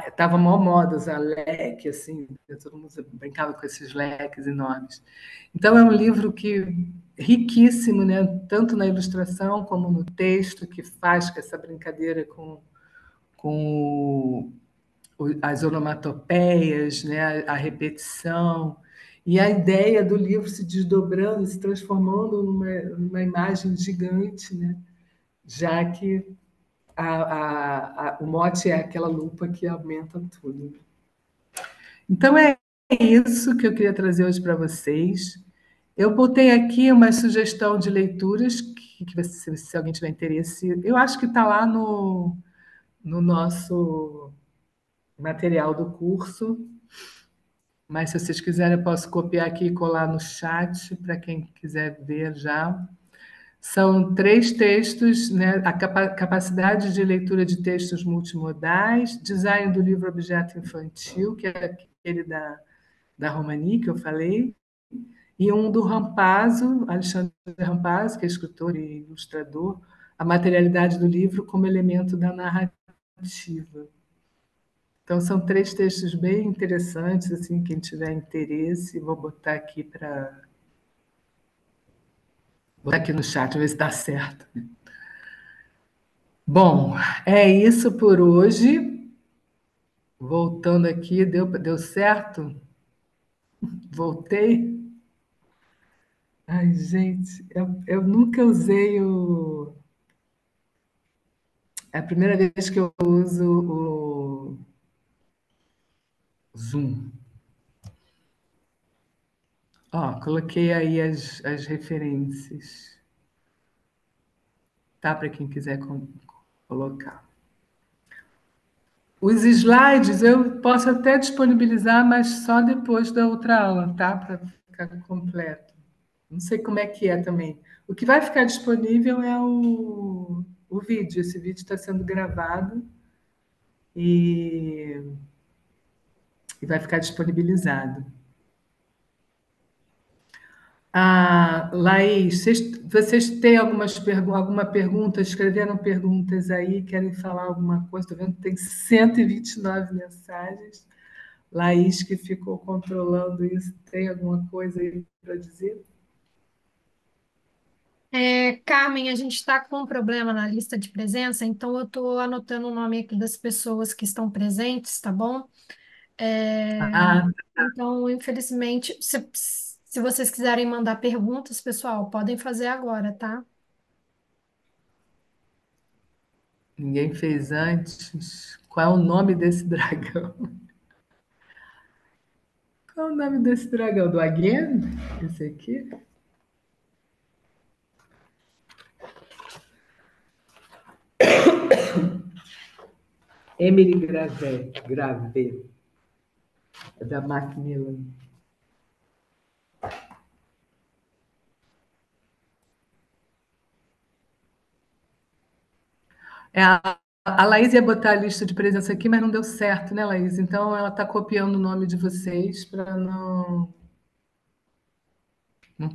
S1: estava mó moda usar leque, assim, todo mundo brincava com esses leques enormes. Então é um livro que riquíssimo, né? Tanto na ilustração como no texto, que faz com essa brincadeira com as onomatopeias, né? A repetição, e a ideia do livro se desdobrando, se transformando numa imagem gigante, né? Já que o mote é aquela lupa que aumenta tudo. Então é isso que eu queria trazer hoje para vocês. Eu botei aqui uma sugestão de leituras que se alguém tiver interesse, eu acho que está lá no nosso material do curso, mas se vocês quiserem, eu posso copiar aqui e colar no chat para quem quiser ver já. São 3 textos, né? A capacidade de leitura de textos multimodais, design do livro objeto infantil, que é aquele da Romani, que eu falei, e um do Rampazzo, Alexandre Rampazzo, que é escritor e ilustrador, a materialidade do livro como elemento da narrativa. Então, são 3 textos bem interessantes, assim, quem tiver interesse, vou botar aqui para botar aqui no chat, ver se dá certo. Bom, é isso por hoje. Voltando aqui, deu certo? Voltei? Ai, gente, eu nunca usei o. É a primeira vez que eu uso o Zoom. Ó, coloquei aí as referências, tá? Para quem quiser colocar. Os slides eu posso até disponibilizar, mas só depois da outra aula, tá? Para ficar completo. Não sei como é que é também. O que vai ficar disponível é o vídeo. Esse vídeo está sendo gravado e, e vai ficar disponibilizado. Ah, Laís, vocês têm alguma pergunta? Escreveram perguntas aí? Querem falar alguma coisa? Estou vendo que tem 129 mensagens. Laís, que ficou controlando isso, tem alguma coisa aí para dizer?
S2: Carmen, a gente está com um problema na lista de presença, então eu estou anotando o nome aqui das pessoas que estão presentes, tá bom? É,
S1: Ah,
S2: então, infelizmente, se vocês quiserem mandar perguntas, pessoal, podem fazer agora, tá?
S1: ninguém fez antes. Qual é o nome desse dragão? Qual é o nome desse dragão? Do Again? Esse aqui? Emily Grave, é da Macmillan. A Laís ia botar a lista de presença aqui, mas não deu certo, né, Laís? Então ela está copiando o nome de vocês para não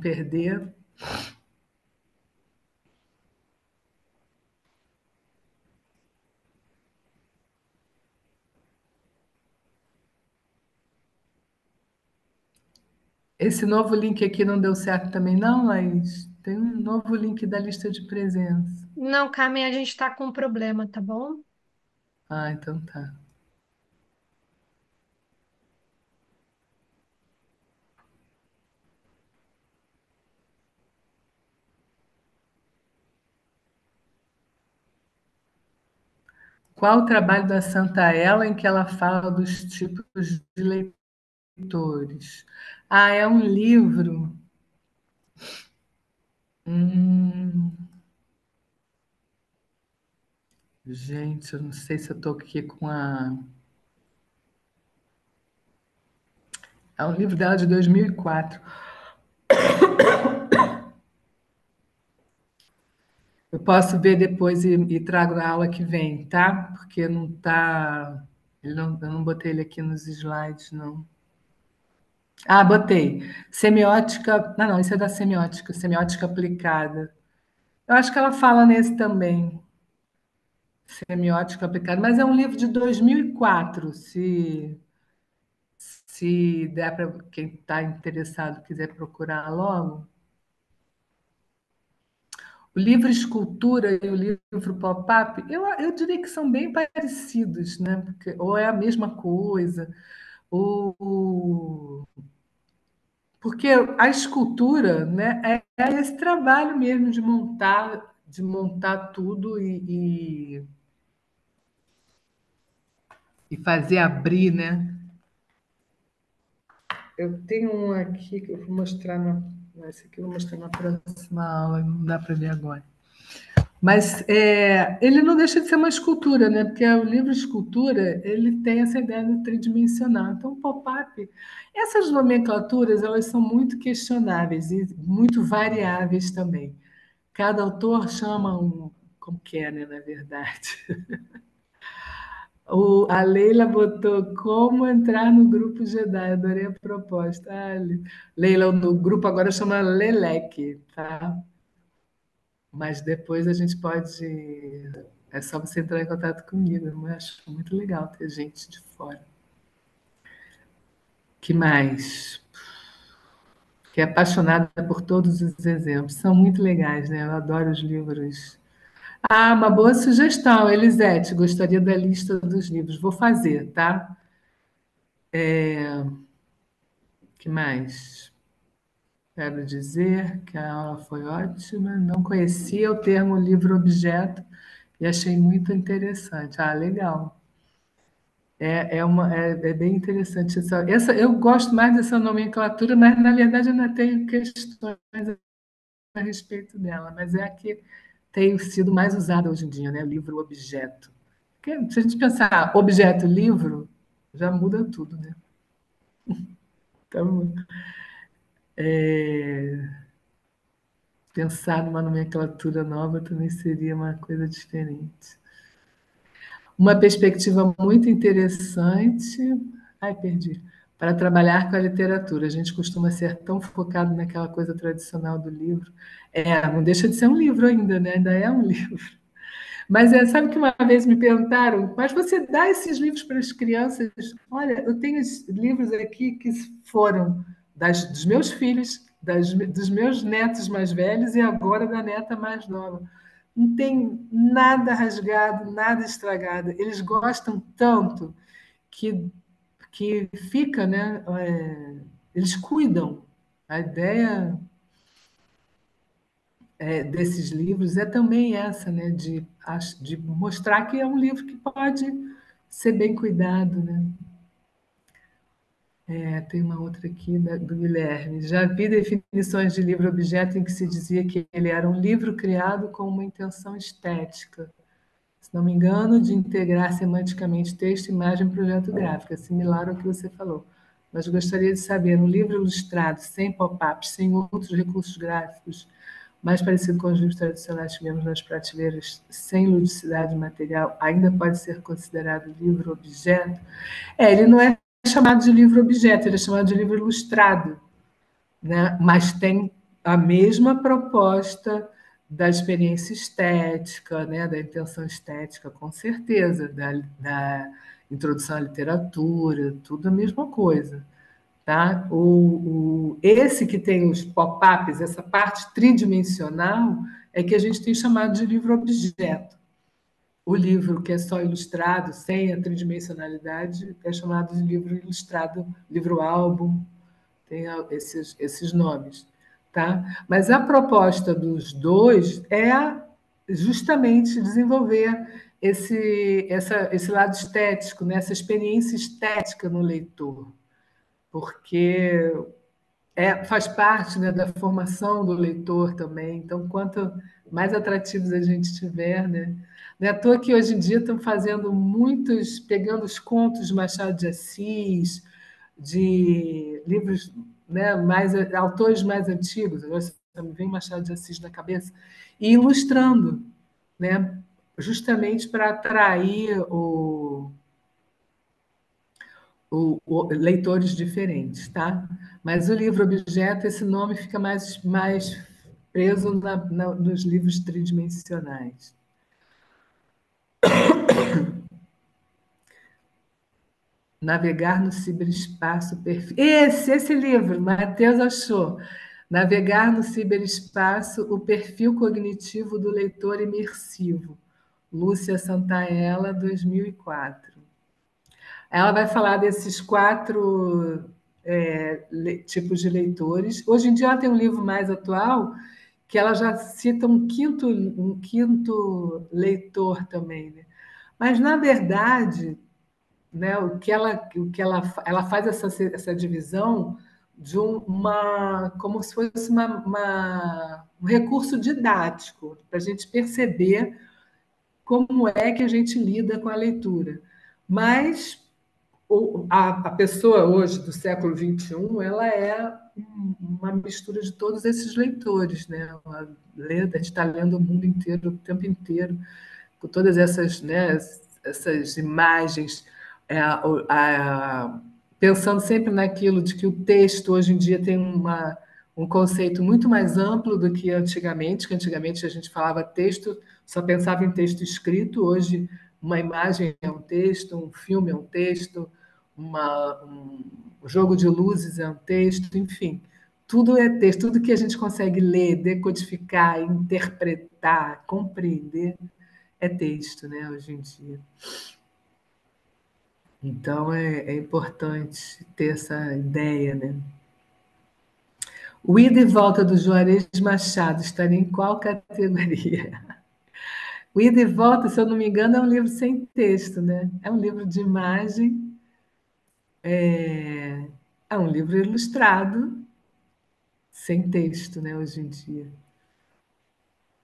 S1: perder. Esse novo link aqui não deu certo também, não, Laís? Tem um novo link da lista de presença.
S2: Não, Carmen, a gente está com um problema, tá bom?
S1: Ah, então tá. Qual o trabalho da Santa Ela em que ela fala dos tipos de leitores? Ah, é um livro. Hum, gente, eu não sei se eu estou aqui com a. É um livro dela de 2004. Eu posso ver depois e trago na aula que vem, tá? Porque não tá. Eu não botei ele aqui nos slides, não. Ah, botei. Semiótica. Não, não, isso é da semiótica, semiótica aplicada. Eu acho que ela fala nesse também, semiótica aplicada, mas é um livro de 2004. Se der para quem está interessado quiser procurar logo. O livro Escultura e o livro Pop-up, eu diria que são bem parecidos, né? Porque, ou é a mesma coisa, ou, porque a escultura, né, é esse trabalho mesmo de montar tudo e fazer abrir, né? Eu tenho um aqui que eu vou mostrar esse aqui eu vou mostrar na próxima aula, não dá para ver agora. Mas ele não deixa de ser uma escultura, né? Porque o livro escultura ele tem essa ideia do tridimensional. Então, o pop-up, essas nomenclaturas elas são muito questionáveis e muito variáveis também. Cada autor chama como quer, né? Na verdade. A Leila botou como entrar no grupo Jedi. Adorei a proposta. Ah, Leila, no grupo agora chama Leleque, tá? Mas depois a gente pode É só você entrar em contato comigo. Eu acho muito legal ter gente de fora. Que mais? Que é apaixonada por todos os exemplos. São muito legais, né? Eu adoro os livros. Ah, uma boa sugestão, Elisete. Gostaria da lista dos livros. Vou fazer, tá? Que mais? Quero dizer que a aula foi ótima. Não conhecia o termo livro-objeto e achei muito interessante. Ah, legal. É bem interessante eu gosto mais dessa nomenclatura, mas na verdade eu ainda tenho questões a respeito dela, mas é a que tem sido mais usada hoje em dia, né? Livro-objeto. Porque se a gente pensar objeto-livro, já muda tudo, né? Então, pensar numa nomenclatura nova também seria uma coisa diferente. Uma perspectiva muito interessante. Ai, perdi. Para trabalhar com a literatura. A gente costuma ser tão focado naquela coisa tradicional do livro. Não deixa de ser um livro ainda, né? Ainda é um livro. Mas sabe que uma vez me perguntaram, mas você dá esses livros para as crianças? Olha, eu tenho livros aqui que foram dos meus filhos, dos meus netos mais velhos e agora da neta mais nova. Não tem nada rasgado, nada estragado. Eles gostam tanto que, que fica, né? Eles cuidam. A ideia desses livros é também essa, né? De mostrar que é um livro que pode ser bem cuidado, né? Tem uma outra aqui do Guilherme. Já vi definições de livro-objeto em que se dizia que ele era um livro criado com uma intenção estética, se não me engano, de integrar semanticamente texto, imagem e projeto gráfico, é similar ao que você falou. Mas gostaria de saber, um livro ilustrado, sem pop-ups, sem outros recursos gráficos, mais parecido com os livros tradicionais que vemos nas prateleiras, sem ludicidade material, ainda pode ser considerado livro-objeto? Ele não é chamado de livro-objeto, ele é chamado de livro ilustrado, né? Mas tem a mesma proposta da experiência estética, né? Da intenção estética, com certeza, da introdução à literatura, tudo a mesma coisa. Tá? Esse que tem os pop-ups, essa parte tridimensional, é que a gente tem chamado de livro-objeto. O livro que é só ilustrado, sem a tridimensionalidade, é chamado de livro ilustrado, livro-álbum, tem esses nomes. Tá? Mas a proposta dos dois é justamente desenvolver esse lado estético, né? Essa experiência estética no leitor, porque faz parte, né, da formação do leitor também. Então, quanto mais atrativos a gente tiver, né? Não é à toa que hoje em dia estão fazendo muitos, pegando os contos de Machado de Assis, de livros, né, autores mais antigos, agora me vem Machado de Assis na cabeça, e ilustrando, né, justamente para atrair leitores diferentes, tá? Mas o livro objeto, esse nome fica mais preso nos livros tridimensionais. Navegar no ciberespaço perfil. Esse livro, Matheus achou. Navegar no ciberespaço, o perfil cognitivo do leitor imersivo. Lúcia Santaella, 2004. Ela vai falar desses 4 tipos de leitores. Hoje em dia ela tem um livro mais atual que ela já cita um quinto leitor também, né? Mas, na verdade, né, ela faz essa divisão de como se fosse um recurso didático, para a gente perceber como é que a gente lida com a leitura. Mas a pessoa hoje, do século XXI, ela é uma mistura de todos esses leitores, né? A gente está lendo o mundo inteiro, o tempo inteiro, com todas essas, né, essas imagens, pensando sempre naquilo de que o texto hoje em dia tem um conceito muito mais amplo do que antigamente a gente falava texto, só pensava em texto escrito, hoje uma imagem é um texto, um filme é um texto, um jogo de luzes é um texto, enfim, tudo é texto, tudo que a gente consegue ler, decodificar, interpretar, compreender é texto, né, hoje em dia. Então é importante ter essa ideia, né? O Ida e Volta do Juarez Machado estaria em qual categoria? O Ida e Volta, se eu não me engano, é um livro sem texto, né? É um livro de imagem, é um livro ilustrado, sem texto, né? Hoje em dia.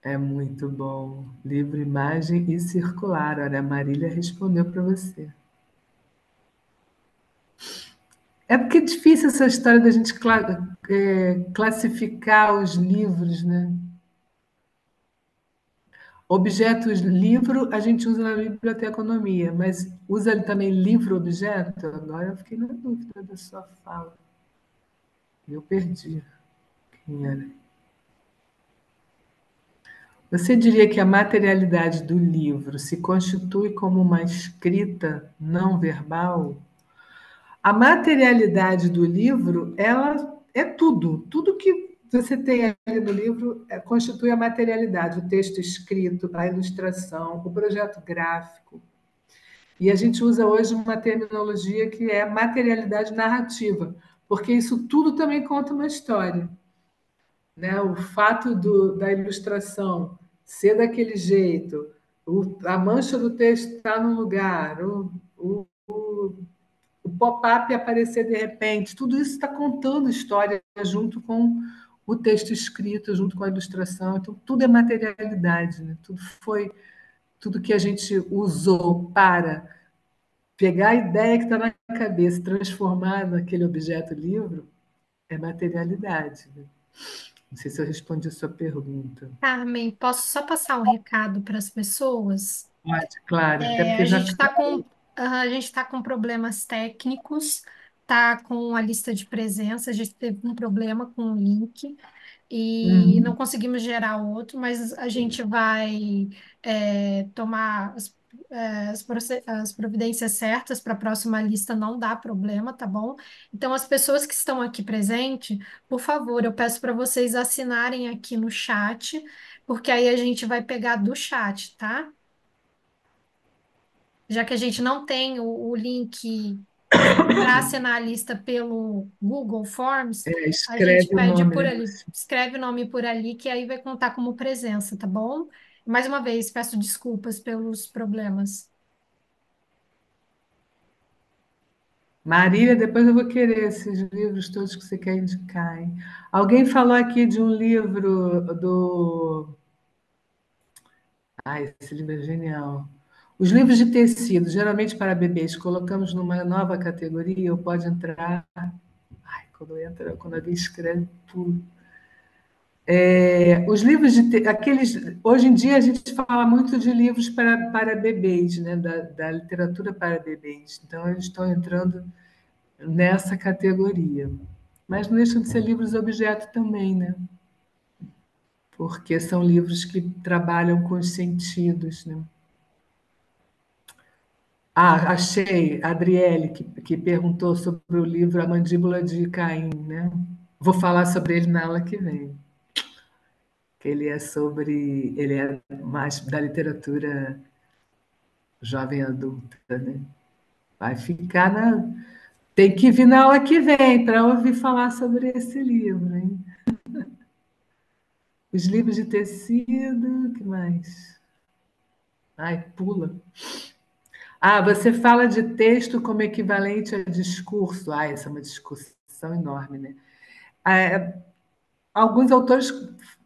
S1: É muito bom. Livro, imagem e circular. Olha, a Marília respondeu para você. É porque é difícil essa história da gente classificar os livros, né? Objetos livro a gente usa na biblioteconomia, mas usa ele também livro-objeto? Agora eu fiquei na dúvida da sua fala. Eu perdi quem era. Você diria que a materialidade do livro se constitui como uma escrita não verbal? A materialidade do livro, ela é tudo. Tudo que você tem ali no livro constitui a materialidade. O texto escrito, a ilustração, o projeto gráfico. E a gente usa hoje uma terminologia que é materialidade narrativa, porque isso tudo também conta uma história. Né? O fato da ilustração ser daquele jeito, a mancha do texto estar num lugar, o pop-up aparecer de repente, tudo isso está contando história junto com o texto escrito, junto com a ilustração. Então, tudo é materialidade, né? Tudo que a gente usou para pegar a ideia que está na cabeça, transformar naquele objeto livro, é materialidade. Né? Não sei se eu respondi a sua pergunta.
S2: Carmen, posso só passar um recado para as pessoas?
S1: Pode, claro, até
S2: É,
S1: porque
S2: a
S1: já
S2: gente está
S1: está.
S2: a gente está com problemas técnicos, tá com a lista de presença, a gente teve um problema com o link e não
S1: Uhum.
S2: conseguimos gerar outro, mas a gente vai tomar as providências certas para a próxima lista não dar problema, tá bom? Então, as pessoas que estão aqui presentes, por favor, eu peço para vocês assinarem aqui no chat, porque aí a gente vai pegar do chat, tá? Já que a gente não tem o link para assinar a lista pelo Google Forms, a gente
S1: Escreve o
S2: pede
S1: nome,
S2: por
S1: né?
S2: ali, escreve o nome por ali, que aí vai contar como presença, tá bom? Mais uma vez, peço desculpas pelos problemas.
S1: Marília, depois eu vou querer esses livros todos que você quer indicar. Hein? Alguém falou aqui de um livro do. Ah, esse livro é genial. Os livros de tecido, geralmente para bebês, colocamos numa nova categoria, ou pode entrar. Ai, quando alguém escreve, pulo. Os livros aqueles. Hoje em dia a gente fala muito de livros para bebês, né? Da literatura para bebês. Então, eles estão entrando nessa categoria. Mas não deixam de ser livros objeto também, né? Porque são livros que trabalham com os sentidos, né? Ah, achei, a Adriele, que perguntou sobre o livro A Mandíbula de Caim, né? Vou falar sobre ele na aula que vem. Que ele é mais da literatura jovem adulta, né? Vai ficar na. Tem que vir na aula que vem para ouvir falar sobre esse livro, hein? Os livros de tecido, que mais? Ai, pula. Ah, você fala de texto como equivalente a discurso. Ah, essa é uma discussão enorme, né? Ah, alguns autores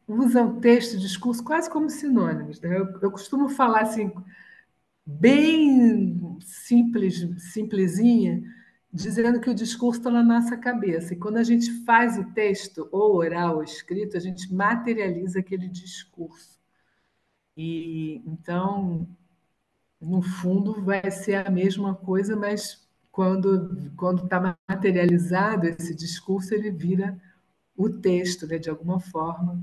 S1: usam texto e discurso quase como sinônimos. Né? Eu costumo falar assim, bem simples, simplesinha, dizendo que o discurso está na nossa cabeça. E quando a gente faz o texto, ou oral ou escrito, a gente materializa aquele discurso. E então, no fundo, vai ser a mesma coisa, mas quando está materializado esse discurso, ele vira o texto, né, de alguma forma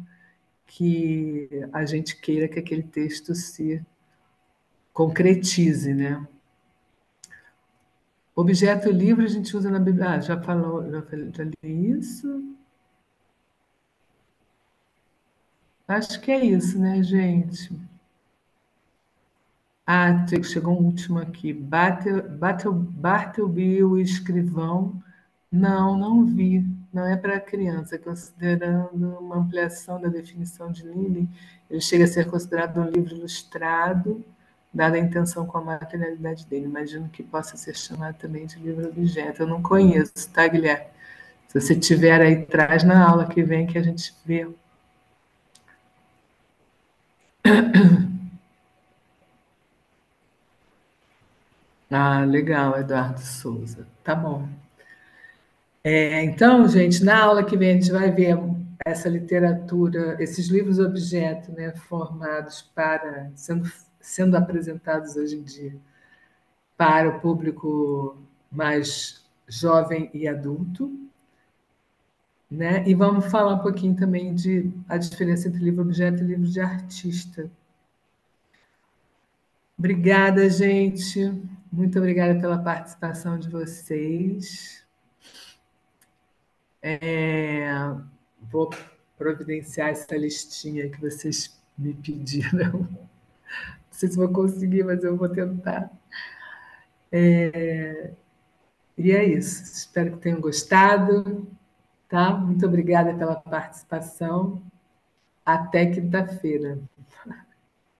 S1: que a gente queira que aquele texto se concretize, né? Objeto livre a gente usa na Bíblia. Ah, já falou, já li isso. Acho que é isso, né, gente? Ah, chegou um último aqui. Bartleby, o escrivão. Não, não vi. Não é para criança. Considerando uma ampliação da definição de Lilly, ele chega a ser considerado um livro ilustrado, dada a intenção com a materialidade dele. Imagino que possa ser chamado também de livro-objeto. Eu não conheço, tá, Guilherme? Se você tiver aí, traz na aula que vem que a gente vê. Ah, legal, Eduardo Souza. Tá bom. Então, gente, na aula que vem a gente vai ver essa literatura, esses livros-objeto, né, formados para, sendo apresentados hoje em dia para o público mais jovem e adulto, né? E vamos falar um pouquinho também de a diferença entre livro-objeto e livro de artista. Obrigada, gente. Muito obrigada pela participação de vocês. Vou providenciar essa listinha que vocês me pediram. Não sei se vou conseguir, mas eu vou tentar. E é isso. Espero que tenham gostado, tá? Muito obrigada pela participação. Até quinta-feira.